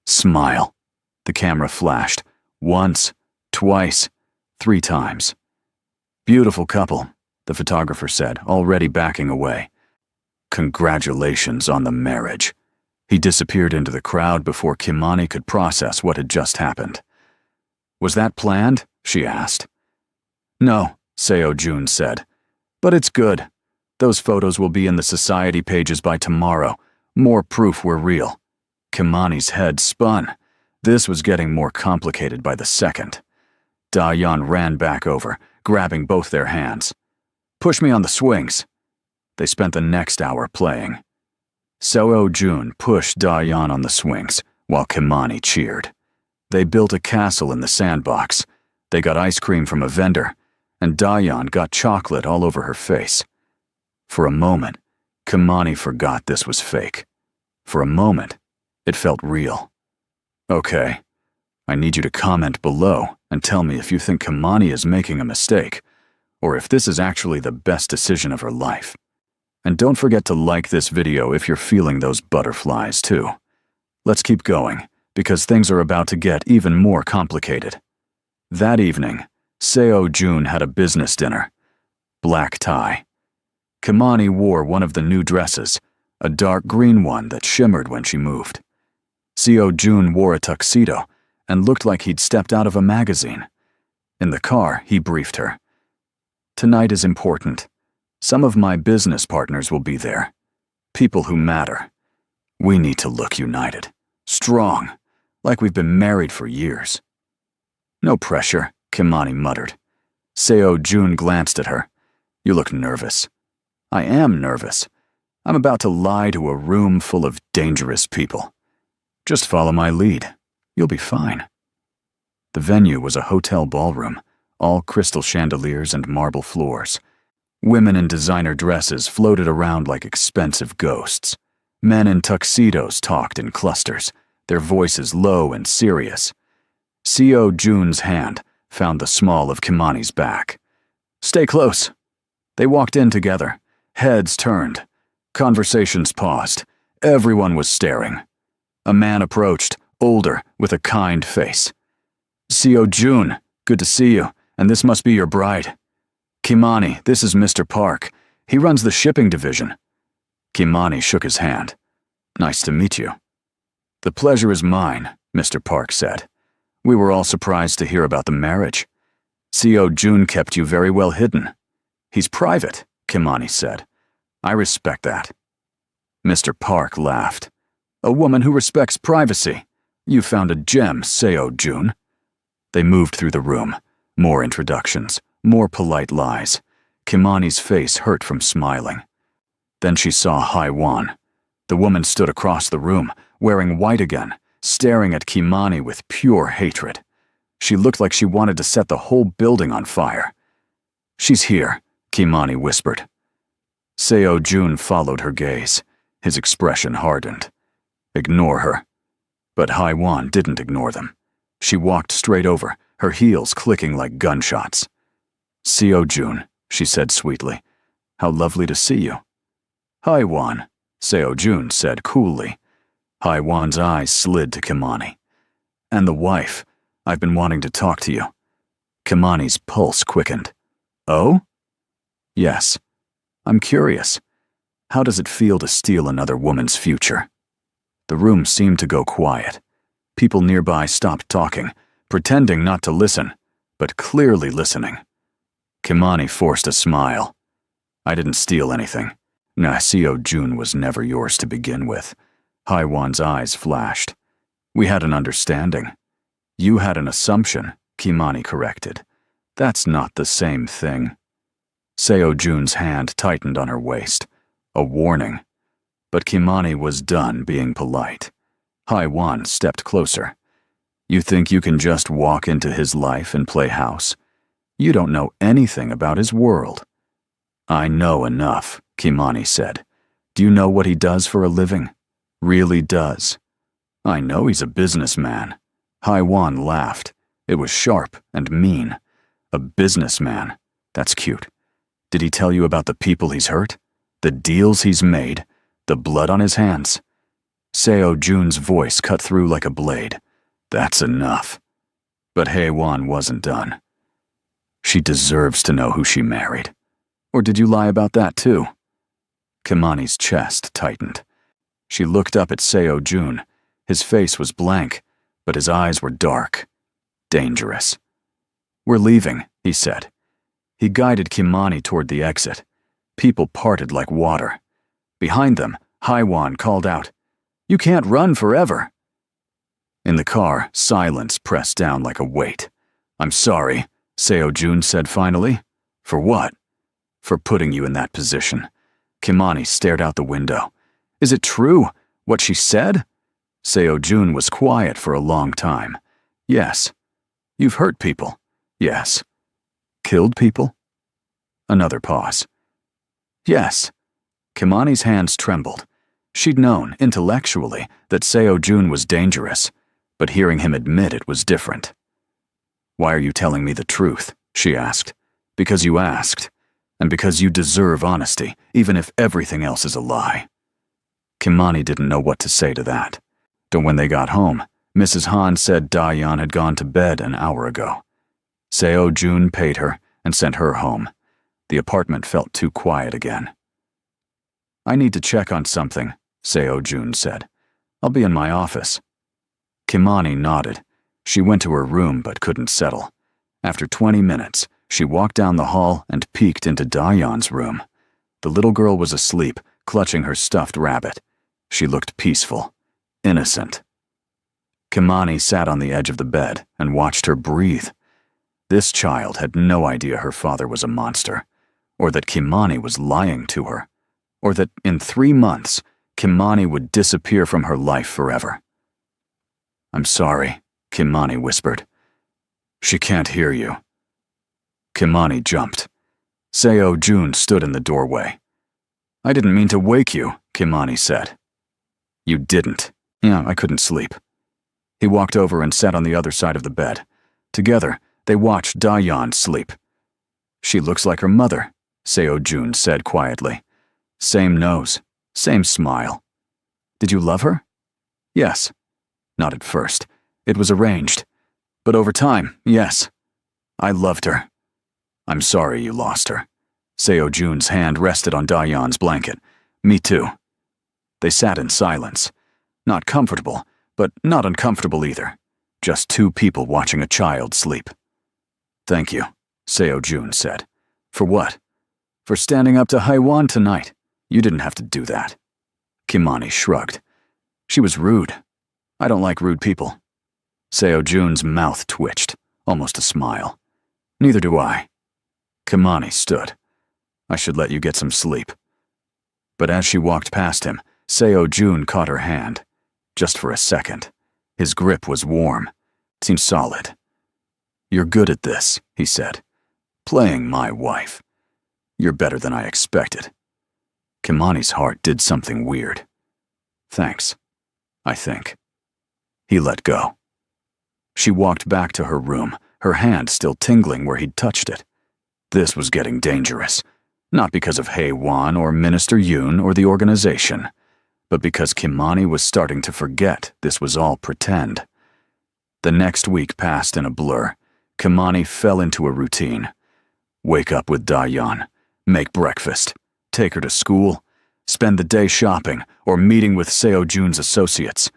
Smile. The camera flashed. Once, twice, 3 times. Beautiful couple, the photographer said, already backing away. Congratulations on the marriage. He disappeared into the crowd before Kimani could process what had just happened. Was that planned? She asked. No, Seo Jun said. But it's good. Those photos will be in the society pages by tomorrow. More proof we're real. Kimani's head spun. This was getting more complicated by the second. Dayan ran back over, grabbing both their hands. Push me on the swings. They spent the next hour playing. Seo Jun pushed Dayan on the swings, while Kimani cheered. They built a castle in the sandbox. They got ice cream from a vendor, and Dayan got chocolate all over her face. For a moment, Kimani forgot this was fake. For a moment, it felt real. Okay, I need you to comment below and tell me if you think Kimani is making a mistake, or if this is actually the best decision of her life. And don't forget to like this video if you're feeling those butterflies too. Let's keep going, because things are about to get even more complicated. That evening, Seo Jun had a business dinner. Black tie. Kimani wore one of the new dresses, a dark green one that shimmered when she moved. Seo Jun wore a tuxedo and looked like he'd stepped out of a magazine. In the car, he briefed her. Tonight is important. Some of my business partners will be there. People who matter. We need to look united. Strong. Like we've been married for years. No pressure, Kimani muttered. Seo Jun glanced at her. You look nervous. I am nervous. I'm about to lie to a room full of dangerous people. Just follow my lead. You'll be fine." The venue was a hotel ballroom, all crystal chandeliers and marble floors. Women in designer dresses floated around like expensive ghosts. Men in tuxedos talked in clusters, their voices low and serious. Seo Jun's hand found the small of Kimani's back. "Stay close." They walked in together, heads turned. Conversations paused. Everyone was staring. A man approached, older, with a kind face. "Seo Jun, good to see you, and this must be your bride." "Kimani, this is Mr. Park. He runs the shipping division." Kimani shook his hand. "Nice to meet you." "The pleasure is mine," Mr. Park said. "We were all surprised to hear about the marriage. Seo Jun kept you very well hidden." "He's private," Kimani said. "I respect that." Mr. Park laughed. "A woman who respects privacy. You found a gem, Seo Jun." They moved through the room. More introductions, more polite lies. Kimani's face hurt from smiling. Then she saw Haiwan. The woman stood across the room, wearing white again, staring at Kimani with pure hatred. She looked like she wanted to set the whole building on fire. "She's here," Kimani whispered. Seo Jun followed her gaze. His expression hardened. "Ignore her." But Haiwan didn't ignore them. She walked straight over, her heels clicking like gunshots. "Seo Jun," she said sweetly. "How lovely to see you." "Haiwan," Seo Jun said coolly. Haiwan's eyes slid to Kimani. "And the wife. I've been wanting to talk to you." Kimani's pulse quickened. "Oh?" "Yes. I'm curious. How does it feel to steal another woman's future?" The room seemed to go quiet. People nearby stopped talking, pretending not to listen, but clearly listening. Kimani forced a smile. "I didn't steal anything. Nah, Seo Jun was never yours to begin with." Haiwan's eyes flashed. "We had an understanding." "You had an assumption," Kimani corrected. "That's not the same thing." Seo Jun's hand tightened on her waist. A warning. But Kimani was done being polite. Haiwan stepped closer. "You think you can just walk into his life and play house? You don't know anything about his world." "I know enough," Kimani said. "Do you know what he does for a living? Really does." "I know he's a businessman." Haiwan laughed. It was sharp and mean. "A businessman. That's cute. Did he tell you about the people he's hurt? The deals he's made? The blood on his hands?" Seo Jun's voice cut through like a blade. "That's enough." But Haiwan wasn't done. "She deserves to know who she married. Or did you lie about that too?" Kimani's chest tightened. She looked up at Seo Jun. His face was blank, but his eyes were dark. Dangerous. "We're leaving," he said. He guided Kimani toward the exit. People parted like water. Behind them, Haiwan called out, "You can't run forever." In the car, silence pressed down like a weight. "I'm sorry," Seo Jun said finally. "For what?" "For putting you in that position." Kimani stared out the window. "Is it true, what she said?" Seo Jun was quiet for a long time. "Yes." "You've hurt people." "Yes." "Killed people?" Another pause. "Yes." Kimani's hands trembled. She'd known, intellectually, that Seo Jun was dangerous, but hearing him admit it was different. "Why are you telling me the truth?" she asked. "Because you asked, and because you deserve honesty, even if everything else is a lie." Kimani didn't know what to say to that. But when they got home, Mrs. Han said Dayan had gone to bed an hour ago. Seo Jun paid her and sent her home. The apartment felt too quiet again. "I need to check on something," Seo Jun said. "I'll be in my office." Kimani nodded. She went to her room but couldn't settle. After 20 minutes, she walked down the hall and peeked into Dayan's room. The little girl was asleep, clutching her stuffed rabbit. She looked peaceful, innocent. Kimani sat on the edge of the bed and watched her breathe. This child had no idea her father was a monster, or that Kimani was lying to her, or that in 3 months, Kimani would disappear from her life forever. "I'm sorry," Kimani whispered. "She can't hear you." Kimani jumped. Seo Jun stood in the doorway. "I didn't mean to wake you," Kimani said. "You didn't." "Yeah, I couldn't sleep." He walked over and sat on the other side of the bed. Together, they watched Dayan sleep. "She looks like her mother," Seo Jun said quietly. "Same nose, same smile." "Did you love her?" "Yes." "Not at first. It was arranged. But over time, yes. I loved her." "I'm sorry you lost her." Seo Jun's hand rested on Dayan's blanket. "Me too." They sat in silence. Not comfortable, but not uncomfortable either. Just two people watching a child sleep. "Thank you," Seo Jun said. "For what?" "For standing up to Haiwan tonight. You didn't have to do that." Kimani shrugged. "She was rude. I don't like rude people." Seo Jun's mouth twitched, almost a smile. "Neither do I." Kimani stood. "I should let you get some sleep." But as she walked past him, Seo Jun caught her hand. Just for a second. His grip was warm. It seemed solid. "You're good at this," he said. "Playing my wife. You're better than I expected." Kimani's heart did something weird. "Thanks, I think." He let go. She walked back to her room, her hand still tingling where he'd touched it. This was getting dangerous, not because of Haiwan or Minister Yoon or the organization, but because Kimani was starting to forget this was all pretend. The next week passed in a blur. Kimani fell into a routine. Wake up with Dayan, make breakfast, take her to school, spend the day shopping or meeting with Seo Jun's associates,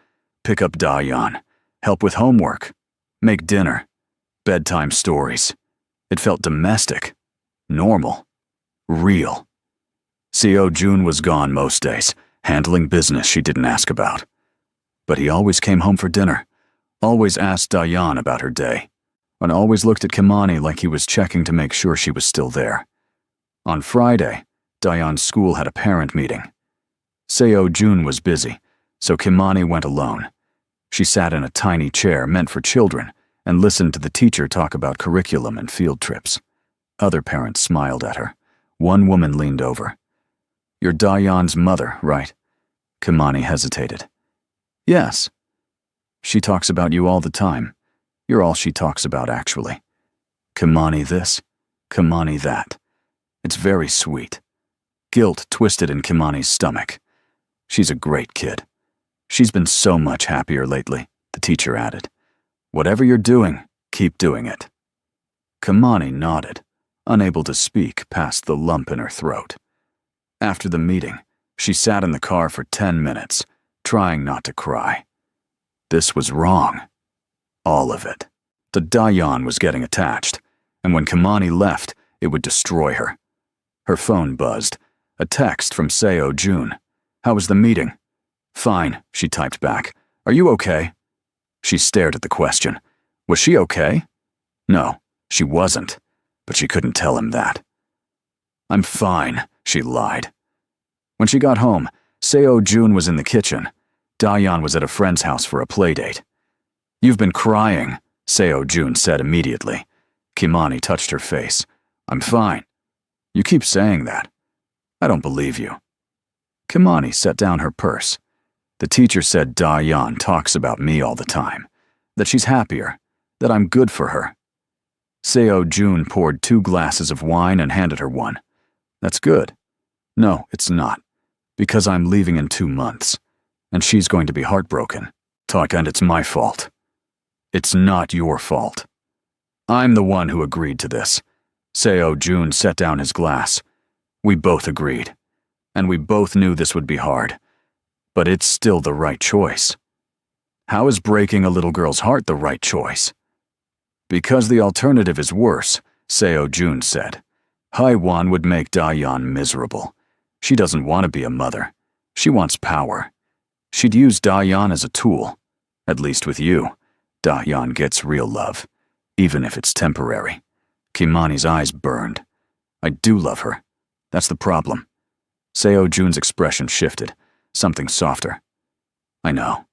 pick up Dayan, help with homework, make dinner, bedtime stories. It felt domestic, normal, real. Seo Jun was gone most days, handling business she didn't ask about. But he always came home for dinner, always asked Dayan about her day, and always looked at Kimani like he was checking to make sure she was still there. On Friday, Dayan's school had a parent meeting. Seo Jun was busy, so Kimani went alone. She sat in a tiny chair meant for children and listened to the teacher talk about curriculum and field trips. Other parents smiled at her. One woman leaned over. "You're Dayan's mother, right?" Kimani hesitated. "Yes." "She talks about you all the time. You're all she talks about, actually. Kimani this, Kimani that. It's very sweet." Guilt twisted in Kimani's stomach. "She's a great kid. She's been so much happier lately," the teacher added. "Whatever you're doing, keep doing it." Kimani nodded, unable to speak past the lump in her throat. After the meeting, she sat in the car for 10 minutes, trying not to cry. This was wrong. All of it. The Dayan was getting attached, and when Kimani left, it would destroy her. Her phone buzzed. A text from Seo Jun. "How was the meeting?" "Fine," she typed back. "Are you okay?" She stared at the question. Was she okay? No, she wasn't, but she couldn't tell him that. "I'm fine," she lied. When she got home, Seo Jun was in the kitchen. Dayan was at a friend's house for a playdate. "You've been crying," Seo Jun said immediately. Kimani touched her face. "I'm fine." "You keep saying that. I don't believe you." Kimani set down her purse. "The teacher said Dayan talks about me all the time, that she's happier, that I'm good for her." Seo Jun poured 2 glasses of wine and handed her one. "That's good." "No, it's not, because I'm leaving in 2 months, and she's going to be heartbroken. And it's my fault." "It's not your fault. I'm the one who agreed to this." Seo Jun set down his glass. "We both agreed, and we both knew this would be hard, but it's still the right choice." "How is breaking a little girl's heart the right choice?" "Because the alternative is worse," Seo Jun said. "Haiwan would make Dayan miserable. She doesn't want to be a mother. She wants power. She'd use Dayan as a tool. At least with you, Dayan gets real love, even if it's temporary." Kimani's eyes burned. "I do love her. That's the problem. Seo Jun's expression shifted, something softer. I know.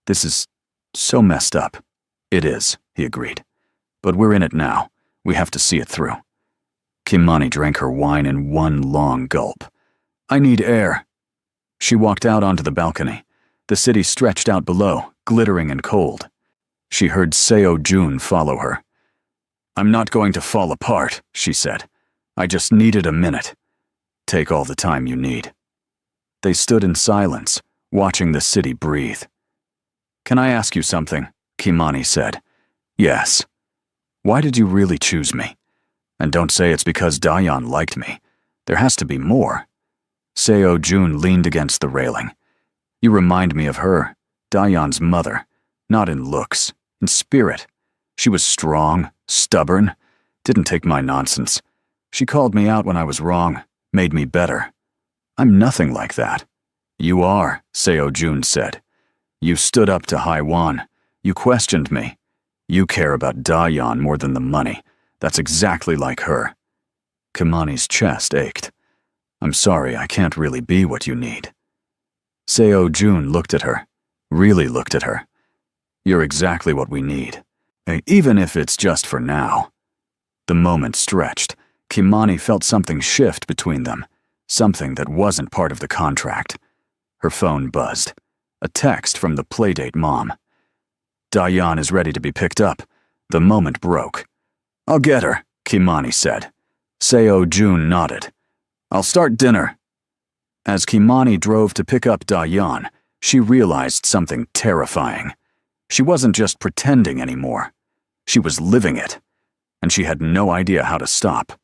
This is so messed up. It is, he agreed. But we're in it now. We have to see it through. Kimani drank her wine in one long gulp. I need air. She walked out onto the balcony. The city stretched out below, glittering and cold. She heard Seo Jun follow her. I'm not going to fall apart, she said. I just needed a minute. Take all the time you need. They stood in silence, watching the city breathe. Can I ask you something? Kimani said. Yes. Why did you really choose me? And don't say it's because Dayan liked me. There has to be more. Seo Jun leaned against the railing. You remind me of her, Dayan's mother, not in looks, in spirit. She was strong, stubborn, didn't take my nonsense. She called me out when I was wrong, made me better. I'm nothing like that. You are, Seo Jun said. You stood up to Haiwan. You questioned me. You care about Dayan more than the money. That's exactly like her. Kimani's chest ached. I'm sorry, I can't really be what you need. Seo Jun looked at her, really looked at her. You're exactly what we need, even if it's just for now. The moment stretched. Kimani felt something shift between them, something that wasn't part of the contract. Her phone buzzed. A text from the playdate mom. Dayan is ready to be picked up. The moment broke. I'll get her, Kimani said. Seo Jun nodded. I'll start dinner. As Kimani drove to pick up Dayan, she realized something terrifying. She wasn't just pretending anymore. She was living it, and she had no idea how to stop.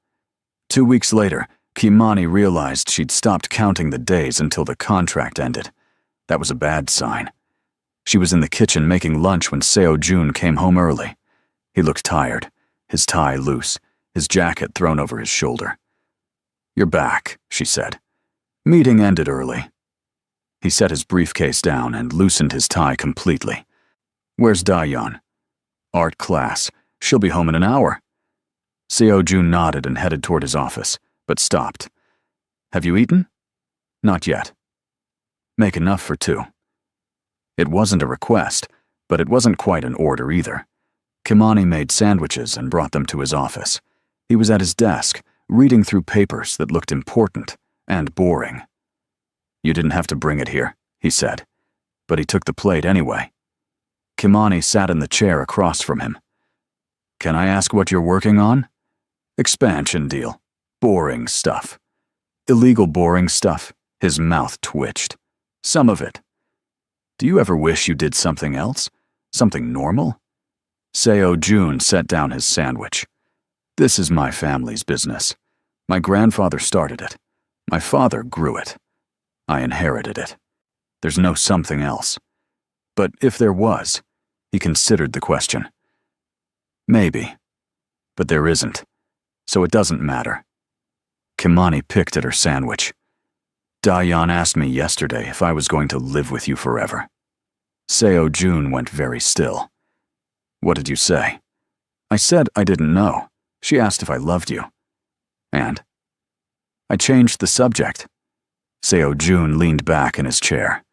2 weeks later, Kimani realized she'd stopped counting the days until the contract ended. That was a bad sign. She was in the kitchen making lunch when Seo Jun came home early. He looked tired, his tie loose, his jacket thrown over his shoulder. You're back, she said. Meeting ended early. He set his briefcase down and loosened his tie completely. Where's Dayan? Art class. She'll be home in an hour. Seo Jun nodded and headed toward his office, but stopped. Have you eaten? Not yet. Make enough for 2. It wasn't a request, but it wasn't quite an order either. Kimani made sandwiches and brought them to his office. He was at his desk, reading through papers that looked important and boring. You didn't have to bring it here, he said, but he took the plate anyway. Kimani sat in the chair across from him. Can I ask what you're working on? Expansion deal. Boring stuff. Illegal boring stuff. His mouth twitched. Some of it. Do you ever wish you did something else? Something normal? Seo Jun set down his sandwich. This is my family's business. My grandfather started it. My father grew it. I inherited it. There's no something else. But if there was, he considered the question. Maybe. But there isn't. So it doesn't matter. Kimani picked at her sandwich. Dayan asked me yesterday if I was going to live with you forever. Seo Jun went very still. What did you say? I said I didn't know. She asked if I loved you. And? I changed the subject. Seo Jun leaned back in his chair.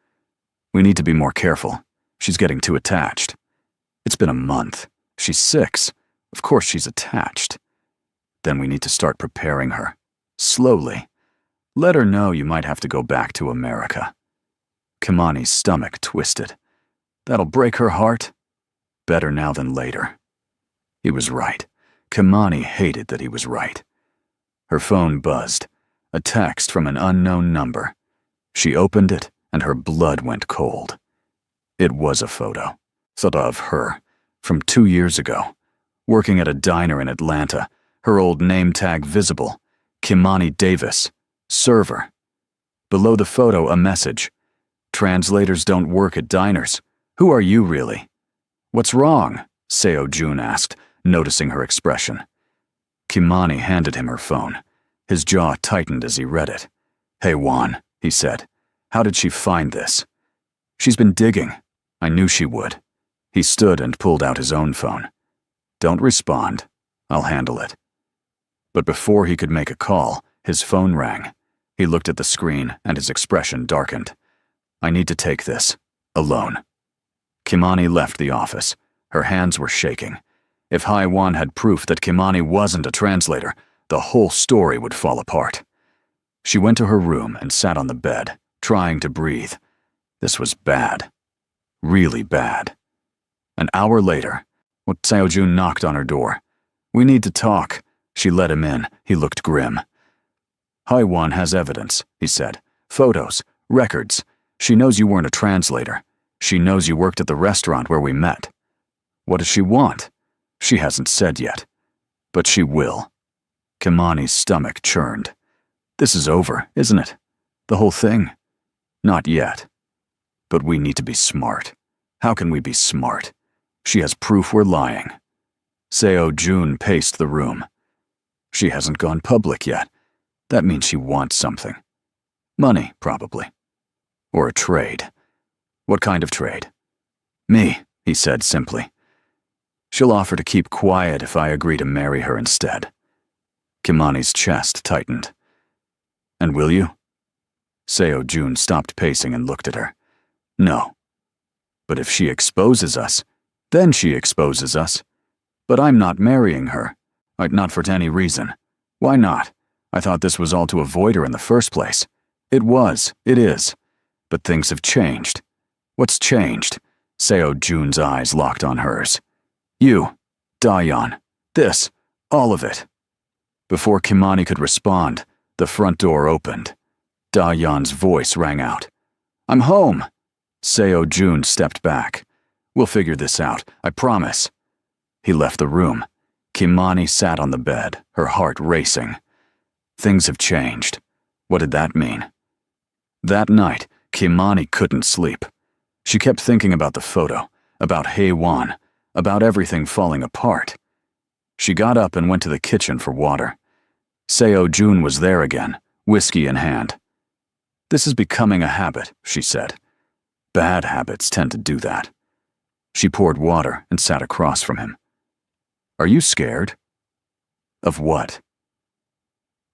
We need to be more careful. She's getting too attached. It's been a month. She's 6. Of course she's attached. Then we need to start preparing her. Slowly. Let her know you might have to go back to America. Kimani's stomach twisted. That'll break her heart. Better now than later. He was right. Kimani hated that he was right. Her phone buzzed. A text from an unknown number. She opened it, and her blood went cold. It was a photo. Of her. From 2 years ago. Working at a diner in Atlanta. Her old name tag visible. Kimani Davis. Server. Below the photo, a message. Translators don't work at diners. Who are you, really? What's wrong? Seo Jun asked, noticing her expression. Kimani handed him her phone. His jaw tightened as he read it. Hey, Juan, he said. How did she find this? She's been digging. I knew she would. He stood and pulled out his own phone. Don't respond. I'll handle it. But before he could make a call, his phone rang. He looked at the screen, and his expression darkened. I need to take this. Alone. Kimani left the office. Her hands were shaking. If Haiwan had proof that Kimani wasn't a translator, the whole story would fall apart. She went to her room and sat on the bed, trying to breathe. This was bad. Really bad. An hour later, Seo-jun knocked on her door. We need to talk. She let him in. He looked grim. Haiwan has evidence, he said. Photos, records. She knows you weren't a translator. She knows you worked at the restaurant where we met. What does she want? She hasn't said yet. But she will. Kimani's stomach churned. This is over, isn't it? The whole thing? Not yet. But we need to be smart. How can we be smart? She has proof we're lying. Seo-jun paced the room. She hasn't gone public yet. That means she wants something. Money, probably. Or a trade. What kind of trade? Me, he said simply. She'll offer to keep quiet if I agree to marry her instead. Kimani's chest tightened. And will you? Seo-jun stopped pacing and looked at her. No. But if she exposes us, then she exposes us. But I'm not marrying her. Not for any reason. Why not? I thought this was all to avoid her in the first place. It was. It is. But things have changed. What's changed? Seo-jun's eyes locked on hers. You. Dayan. This. All of it. Before Kimani could respond, the front door opened. Dayan's voice rang out. I'm home. Seo-jun stepped back. We'll figure this out, I promise. He left the room. Kimani sat on the bed, her heart racing. Things have changed. What did that mean? That night, Kimani couldn't sleep. She kept thinking about the photo, about Haiwan, about everything falling apart. She got up and went to the kitchen for water. Seo-jun was there again, whiskey in hand. This is becoming a habit, she said. Bad habits tend to do that. She poured water and sat across from him. Are you scared? Of what?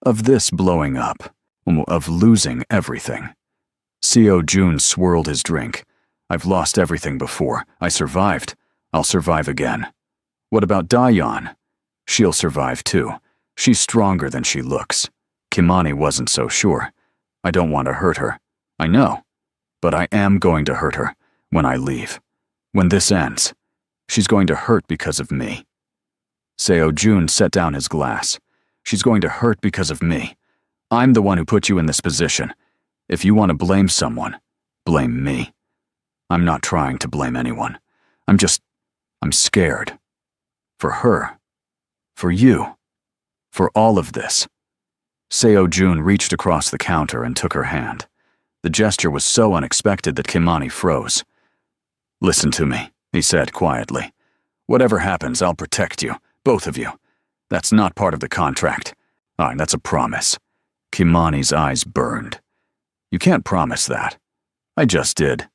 Of this blowing up. Of losing everything. Seo-jun swirled his drink. I've lost everything before. I survived. I'll survive again. What about Dayan? She'll survive too. She's stronger than she looks. Kimani wasn't so sure. I don't want to hurt her. I know. But I am going to hurt her when I leave. When this ends. She's going to hurt because of me. Seo-jun set down his glass. She's going to hurt because of me. I'm the one who put you in this position. If you want to blame someone, blame me. I'm not trying to blame anyone. I'm scared. For her. For you. For all of this. Seo-jun reached across the counter and took her hand. The gesture was so unexpected that Kimani froze. Listen to me, he said quietly. Whatever happens, I'll protect you, both of you. That's not part of the contract. That's a promise. Kimani's eyes burned. You can't promise that. I just did.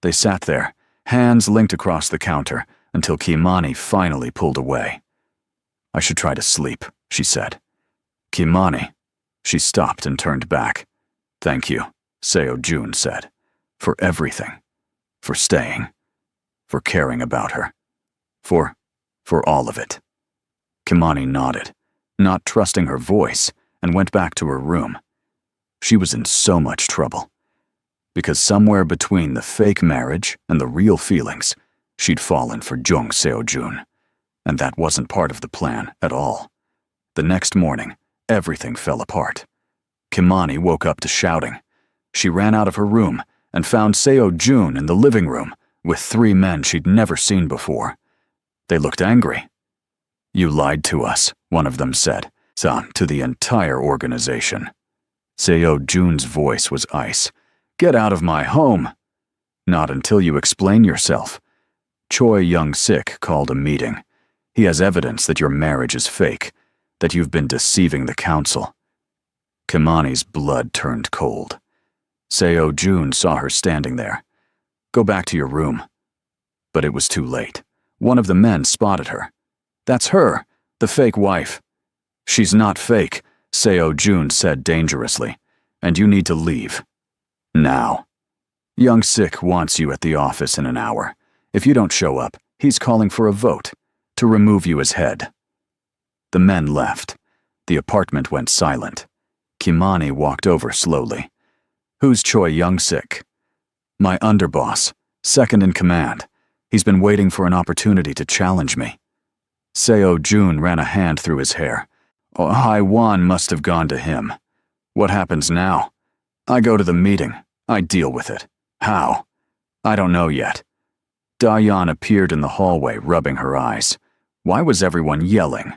They sat there, hands linked across the counter, until Kimani finally pulled away. I should try to sleep, she said. Kimani. She stopped and turned back. Thank you, Seo-jun said, for everything. For staying. For caring about her. For all of it. Kimani nodded, not trusting her voice, and went back to her room. She was in so much trouble. Because somewhere between the fake marriage and the real feelings, she'd fallen for Jung Seo-jun. And that wasn't part of the plan at all. The next morning, everything fell apart. Kimani woke up to shouting. She ran out of her room and found Seo-jun in the living room with 3 men she'd never seen before. They looked angry. You lied to us, one of them said, to the entire organization. Seo-jun's voice was ice. Get out of my home. Not until you explain yourself. Choi Young-sik called a meeting. He has evidence that your marriage is fake, that you've been deceiving the council. Kimani's blood turned cold. Seo-jun saw her standing there. Go back to your room. But it was too late. One of the men spotted her. That's her, the fake wife. She's not fake, Seo-jun said dangerously. and you need to leave. Now. Young Sik wants you at the office in an hour. If you don't show up, he's calling for a vote to remove you as head." The men left. The apartment went silent. Kimani walked over slowly. "Who's Choi Young-sik?" "My underboss, second in command. He's been waiting for an opportunity to challenge me." Seo Jun ran a hand through his hair. "Oh, Haiwan must have gone to him. What happens now? I go to the meeting. I deal with it. How? I don't know yet." Dayan appeared in the hallway, rubbing her eyes. Why was everyone yelling?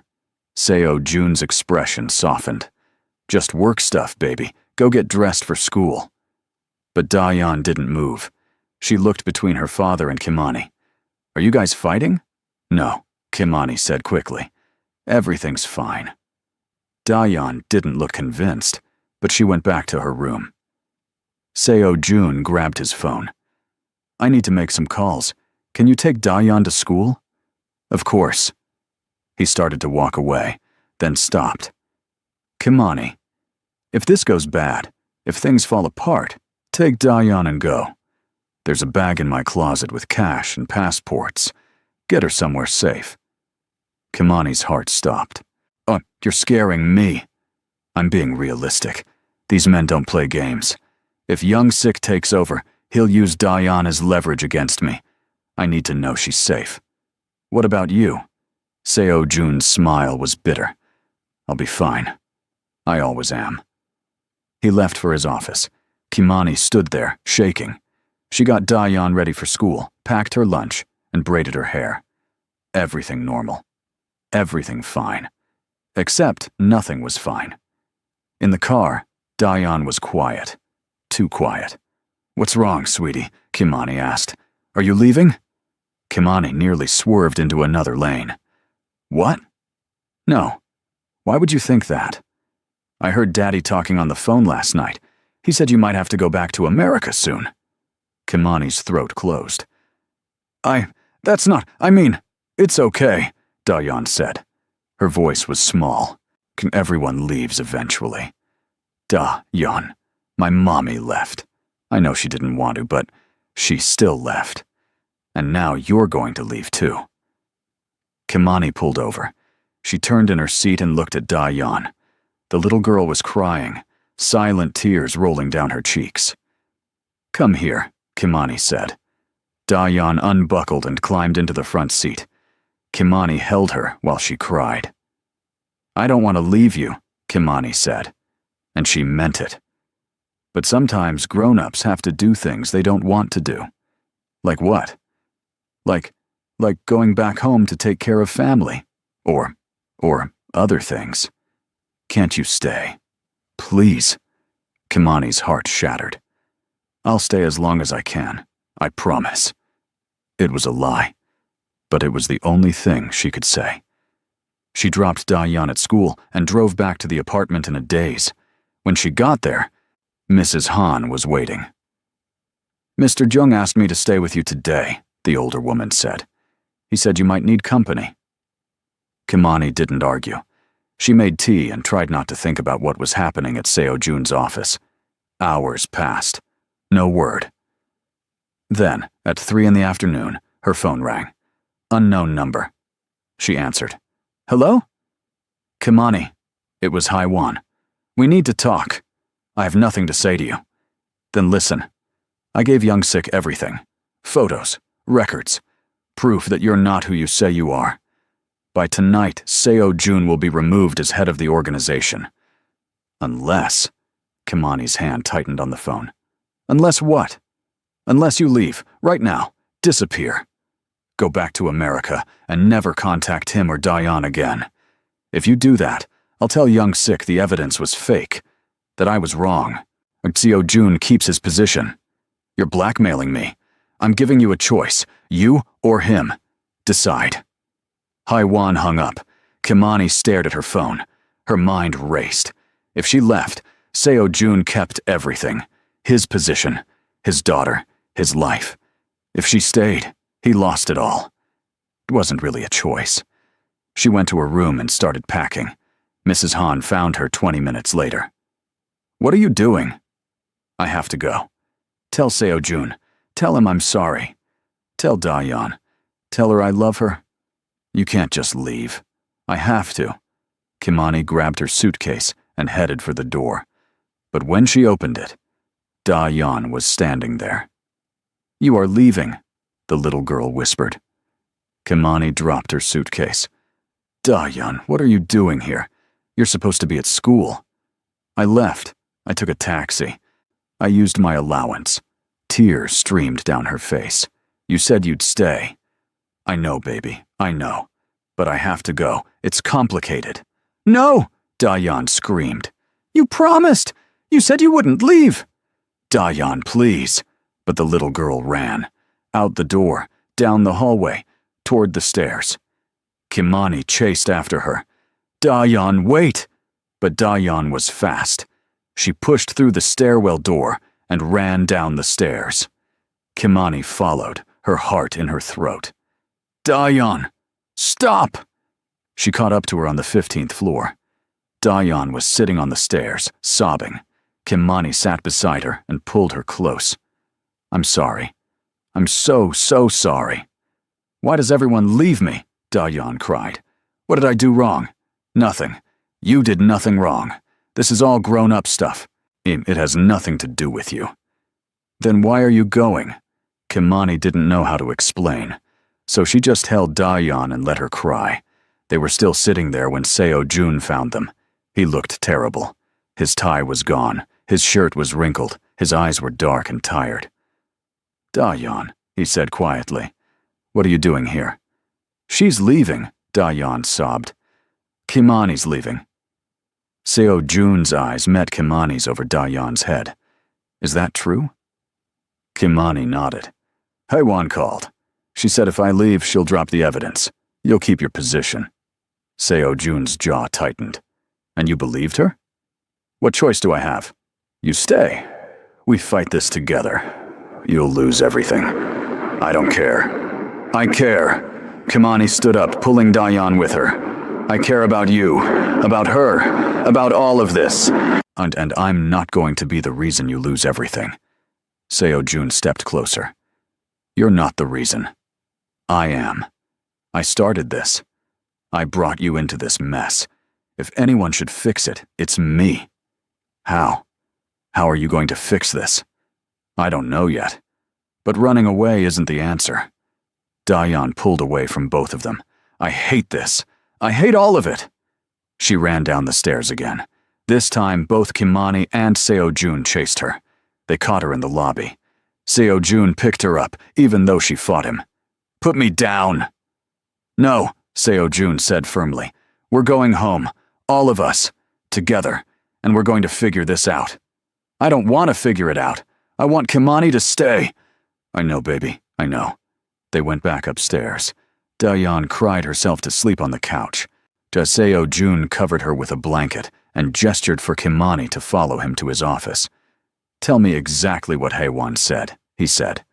Seo Jun's expression softened. "Just work stuff, baby. Go get dressed for school." But Dayan didn't move. She looked between her father and Kimani. "Are you guys fighting?" "No," Kimani said quickly. "Everything's fine." Dayan didn't look convinced, but she went back to her room. Seo Jun grabbed his phone. "I need to make some calls. Can you take Dayan to school?" "Of course." He started to walk away, then stopped. "Kimani, if this goes bad, if things fall apart, take Dayan and go. There's a bag in my closet with cash and passports. Get her somewhere safe." Kimani's heart stopped. "Oh, you're scaring me." "I'm being realistic. These men don't play games. If Young Sik takes over, he'll use Dayan as leverage against me. I need to know she's safe." "What about you?" Seo Jun's smile was bitter. "I'll be fine. I always am." He left for his office. Kimani stood there, shaking. She got Dayan ready for school, packed her lunch, and braided her hair. Everything normal. Everything fine. Except nothing was fine. In the car, Dayan was quiet. Too quiet. "What's wrong, sweetie?" Kimani asked. "Are you leaving?" Kimani nearly swerved into another lane. "What?" "No. Why would you think that?" "I heard Daddy talking on the phone last night. He said you might have to go back to America soon." Kimani's throat closed. That's not, it's okay," Dayan said. Her voice was small. "Everyone leaves eventually." "Dayan, my mommy left. I know she didn't want to, but she still left. And now you're going to leave too." Kimani pulled over. She turned in her seat and looked at Dayan. The little girl was crying, silent tears rolling down her cheeks. "Come here," Kimani said. Dayan unbuckled and climbed into the front seat. Kimani held her while she cried. "I don't want to leave you," Kimani said. And she meant it. But sometimes grown-ups have to do things they don't want to do. Like what? Like going back home to take care of family. Or other things. "Can't you stay? Please." Kimani's heart shattered. "I'll stay as long as I can. I promise." It was a lie, but it was the only thing she could say. She dropped Dayan at school and drove back to the apartment in a daze. When she got there, Mrs. Han was waiting. "Mr. Jung asked me to stay with you today," the older woman said. "He said you might need company." Kimani didn't argue. She made tea and tried not to think about what was happening at Seo Jun's office. Hours passed. No word. Then, at 3 in the afternoon, her phone rang. Unknown number. She answered. "Hello?" "Kimani." It was Haiwan. "We need to talk. I have nothing to say to you." "Then listen. I gave Young Sik everything. Photos, records, proof that you're not who you say you are. By tonight, Seo Jun will be removed as head of the organization. Unless..." Kimani's hand tightened on the phone. "Unless what?" "Unless you leave, right now, disappear. Go back to America and never contact him or Dayan again. If you do that, I'll tell Young Sik the evidence was fake, that I was wrong. Seo Jun keeps his position. You're blackmailing me. I'm giving you a choice, you or him. Decide." Haiwan hung up. Kimani stared at her phone. Her mind raced. If she left, Seo Jun kept everything. His position, his daughter, his life. If she stayed, he lost it all. It wasn't really a choice. She went to her room and started packing. Mrs. Han found her 20 minutes later. What are you doing? I have to go. Tell Seo-jun. Tell him I'm sorry. Tell Da-yeon. Tell her I love her. You can't just leave. I have to. Kimani grabbed her suitcase and headed for the door. But when she opened it, Da-yeon was standing there. You are leaving, the little girl whispered. Kimani dropped her suitcase. Da-yeon, what are you doing here? You're supposed to be at school. I left. I took a taxi. I used my allowance. Tears streamed down her face. You said you'd stay. I know, baby, I know. But I have to go. It's complicated. No, Da-yeon screamed. You promised. You said you wouldn't leave. Da-yeon, please. But the little girl ran. Out the door, down the hallway, toward the stairs. Kimani chased after her. Da-yeon, wait! But Da-yeon was fast. She pushed through the stairwell door and ran down the stairs. Kimani followed, her heart in her throat. Da-yeon! Stop! She caught up to her on the 15th floor. Da-yeon was sitting on the stairs, sobbing. Kimani sat beside her and pulled her close. I'm sorry. I'm so sorry. Why does everyone leave me? Da-yeon cried. What did I do wrong? Nothing. You did nothing wrong. This is all grown-up stuff. It has nothing to do with you. Then why are you going? Kimani didn't know how to explain, so she just held Da-yeon and let her cry. They were still sitting there when Seo-jun found them. He looked terrible. His tie was gone, his shirt was wrinkled, his eyes were dark and tired. Da-yeon, he said quietly. What are you doing here? She's leaving, Da-yeon sobbed. Kimani's leaving. Seo-jun's eyes met Kimani's over Da-yeon's head. Is that true? Kimani nodded. Haewon called. She said if I leave, she'll drop the evidence. You'll keep your position. Seo-jun's jaw tightened. And you believed her? What choice do I have? You stay. We fight this together. You'll lose everything. I don't care. I care. Kimani stood up, pulling Da-yeon with her. I care about you, about her, about all of this. And I'm not going to be the reason you lose everything. Seo-jun stepped closer. You're not the reason. I am. I started this. I brought you into this mess. If anyone should fix it, it's me. How? How are you going to fix this? I don't know yet. But running away isn't the answer. Da-yeon pulled away from both of them. I hate this. I hate all of it. She ran down the stairs again. This time, both Kimani and Seo-jun chased her. They caught her in the lobby. Seo-jun picked her up, even though she fought him. Put me down. No, Seo-jun said firmly. We're going home. All of us. Together. And we're going to figure this out. I don't want to figure it out. I want Kimani to stay. I know, baby. I know. They went back upstairs. Da-yeon cried herself to sleep on the couch. Seo-jun covered her with a blanket and gestured for Kimani to follow him to his office. Tell me exactly what Haewon said, he said.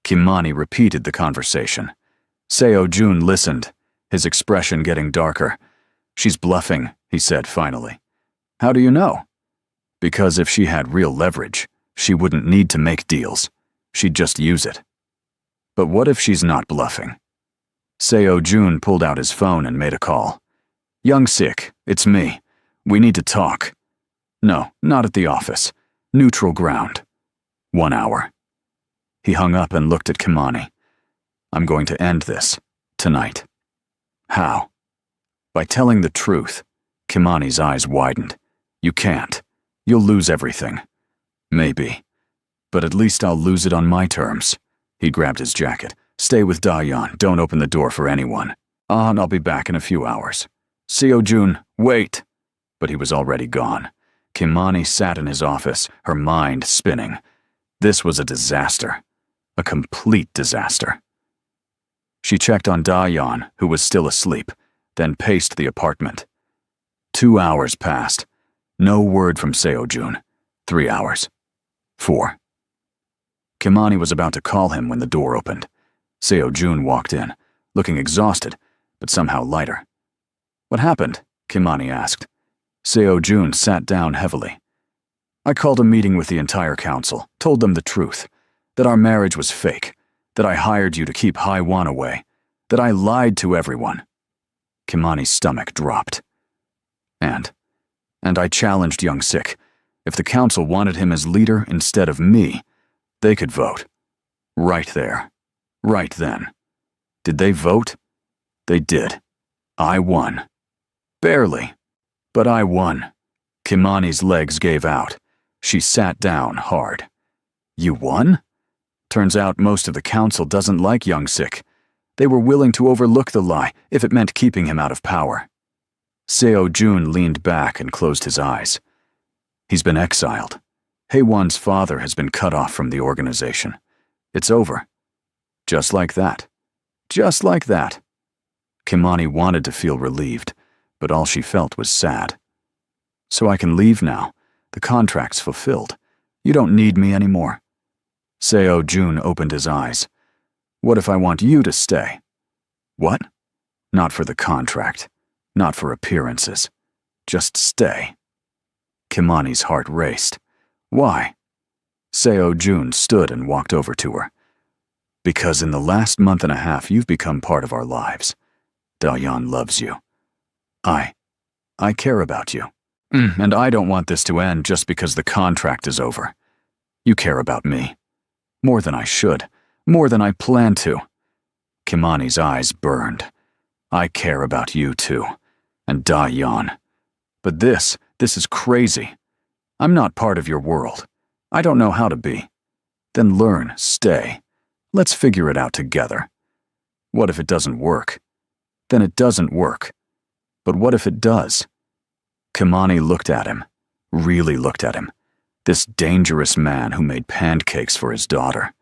Kimani repeated the conversation. Seo-jun listened, his expression getting darker. She's bluffing, he said finally. How do you know? Because if she had real leverage, she wouldn't need to make deals. She'd just use it. But what if she's not bluffing? Seo-jun pulled out his phone and made a call. Young-sik, it's me. We need to talk. No, not at the office. Neutral ground. 1 hour. He hung up and looked at Kimani. I'm going to end this. Tonight. How? By telling the truth. Kimani's eyes widened. You can't. You'll lose everything. Maybe. But at least I'll lose it on my terms. He grabbed his jacket. Stay with Da-yeon. Don't open the door for anyone. And I'll be back in a few hours. Seo-jun, wait. But he was already gone. Kimani sat in his office, her mind spinning. This was a disaster. A complete disaster. She checked on Da-yeon, who was still asleep, then paced the apartment. 2 hours passed. No word from Seo-jun. 3 hours. 4. Kimani was about to call him when the door opened. Seo-jun walked in, looking exhausted, but somehow lighter. What happened? Kimani asked. Seo-jun sat down heavily. I called a meeting with the entire council, told them the truth, that our marriage was fake, that I hired you to keep Haiwan away, that I lied to everyone. Kimani's stomach dropped. And I challenged Young Sik. If the council wanted him as leader instead of me, they could vote. Right there. Right then. Did they vote? They did. I won. Barely. But I won. Kimani's legs gave out. She sat down hard. You won? Turns out most of the council doesn't like Young Sik. They were willing to overlook the lie if it meant keeping him out of power. Seo Jun leaned back and closed his eyes. He's been exiled. Haewon's father has been cut off from the organization. It's over. Just like that. Just like that. Kimani wanted to feel relieved, but all she felt was sad. So I can leave now. The contract's fulfilled. You don't need me anymore. Seo Jun opened his eyes. What if I want you to stay? What? Not for the contract. Not for appearances. Just stay. Kimani's heart raced. Why? Seo Jun stood and walked over to her. Because in the last month and a half you've become part of our lives. Dayan loves you. I care about you. And I don't want this to end just because the contract is over. You care about me. More than I should. More than I plan to. Kimani's eyes burned. I care about you too. And Dayan. But this is crazy. I'm not part of your world. I don't know how to be. Then learn, stay. Let's figure it out together. What if it doesn't work? Then it doesn't work. But what if it does? Kimani looked at him, really looked at him. This dangerous man who made pancakes for his daughter,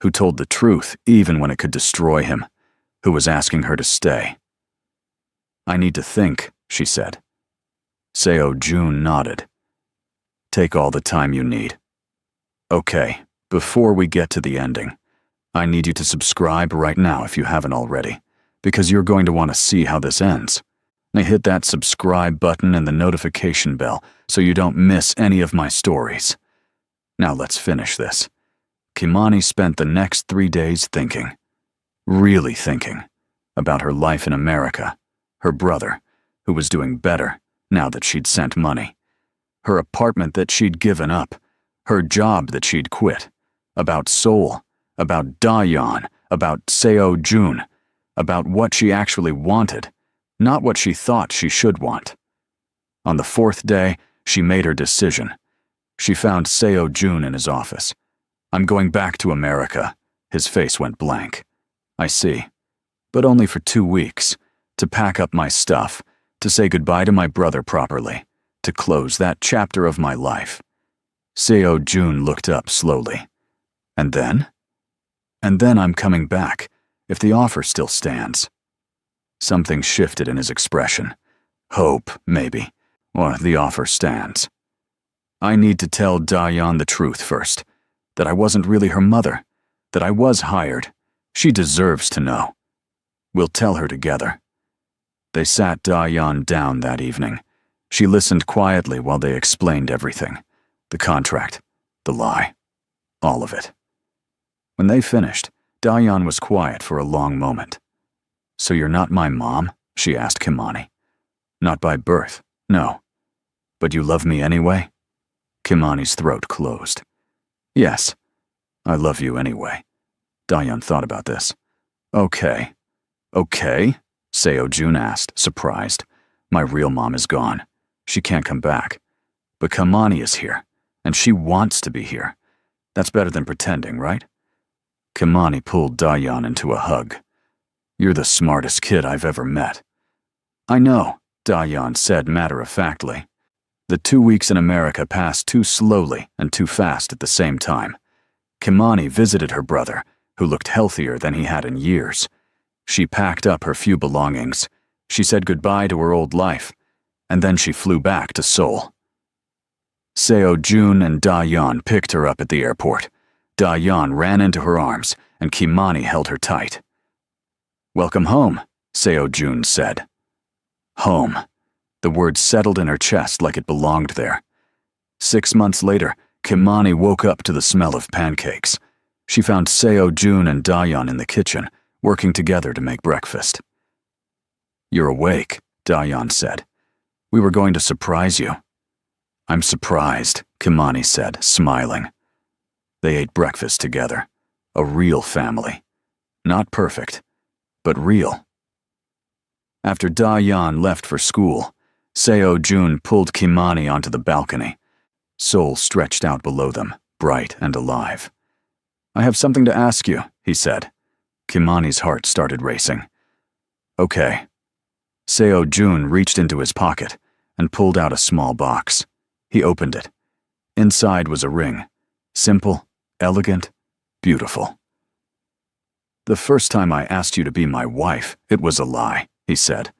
who told the truth even when it could destroy him, who was asking her to stay. I need to think, she said. Seo Jun nodded. Take all the time you need. Okay, before we get to the ending, I need you to subscribe right now if you haven't already, because you're going to want to see how this ends. Now hit that subscribe button and the notification bell so you don't miss any of my stories. Now let's finish this. Kimani spent the next 3 days thinking, really thinking, about her life in America, her brother, who was doing better now that she'd sent money, her apartment that she'd given up, her job that she'd quit, about Seoul, about Dayan, about Seo Jun, about what she actually wanted, not what she thought she should want. On the 4th day, she made her decision. She found Seo Jun in his office. I'm going back to America. His face went blank. I see. But only for 2 weeks. To pack up my stuff. To say goodbye to my brother properly. To close that chapter of my life. Seo Jun looked up slowly. And then? And then I'm coming back, if the offer still stands. Something shifted in his expression. Hope, maybe. Or the offer stands. I need to tell Dayan the truth first. That I wasn't really her mother. That I was hired. She deserves to know. We'll tell her together. They sat Dayan down that evening. She listened quietly while they explained everything. The contract. The lie. All of it. When they finished, Dayan was quiet for a long moment. So you're not my mom? She asked Kimani. Not by birth, no. But you love me anyway? Kimani's throat closed. Yes, I love you anyway. Dayan thought about this. Okay. Okay? Seo Jun asked, surprised. My real mom is gone. She can't come back. But Kimani is here, and she wants to be here. That's better than pretending, right? Kimani pulled Dayan into a hug. You're the smartest kid I've ever met. I know, Dayan said matter-of-factly. The 2 weeks in America passed too slowly and too fast at the same time. Kimani visited her brother, who looked healthier than he had in years. She packed up her few belongings. She said goodbye to her old life, and then she flew back to Seoul. Seo Jun and Dayan picked her up at the airport. Dayan ran into her arms, and Kimani held her tight. Welcome home, Seo Jun said. Home. The word settled in her chest like it belonged there. 6 months later, Kimani woke up to the smell of pancakes. She found Seo Jun and Dayan in the kitchen, working together to make breakfast. "You're awake," Dayan said. "We were going to surprise you." "I'm surprised," Kimani said, smiling. They ate breakfast together. A real family. Not perfect, but real. After Dayan left for school, Seo Jun pulled Kimani onto the balcony. Seoul stretched out below them, bright and alive. "I have something to ask you," he said. Kimani's heart started racing. "Okay." Seo Jun reached into his pocket and pulled out a small box. He opened it. Inside was a ring. Simple, elegant, beautiful. "The first time I asked you to be my wife, it was a lie," he said.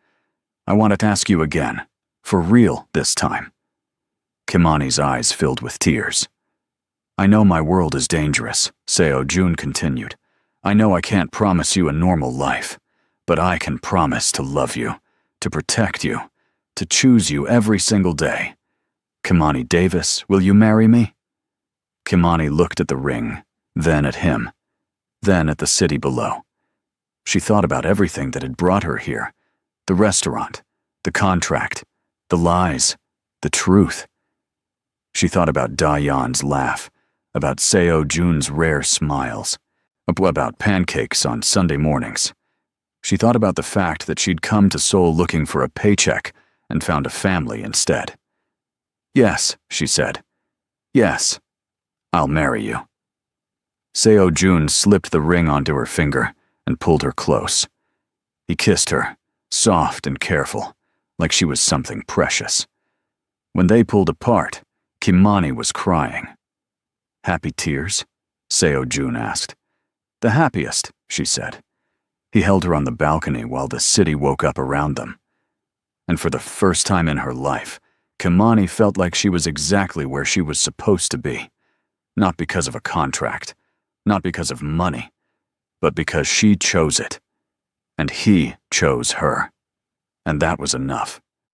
"I want to ask you again, for real this time." Kimani's eyes filled with tears. "I know my world is dangerous," Seo Jun continued. "I know I can't promise you a normal life, but I can promise to love you, to protect you, to choose you every single day. Kimani Davis, will you marry me?" Kimani looked at the ring, then at him, then at the city below. She thought about everything that had brought her here. The restaurant, the contract, the lies, the truth. She thought about Dayan's laugh, about Seo Jun's rare smiles, about pancakes on Sunday mornings. She thought about the fact that she'd come to Seoul looking for a paycheck and found a family instead. "Yes," she said. "Yes, I'll marry you." Seo Jun slipped the ring onto her finger and pulled her close. He kissed her, soft and careful, like she was something precious. When they pulled apart, Kimani was crying. "Happy tears?" Seo Jun asked. "The happiest," she said. He held her on the balcony while the city woke up around them. And for the first time in her life, Kimani felt like she was exactly where she was supposed to be. Not because of a contract, not because of money, but because she chose it. And he chose her. And that was enough.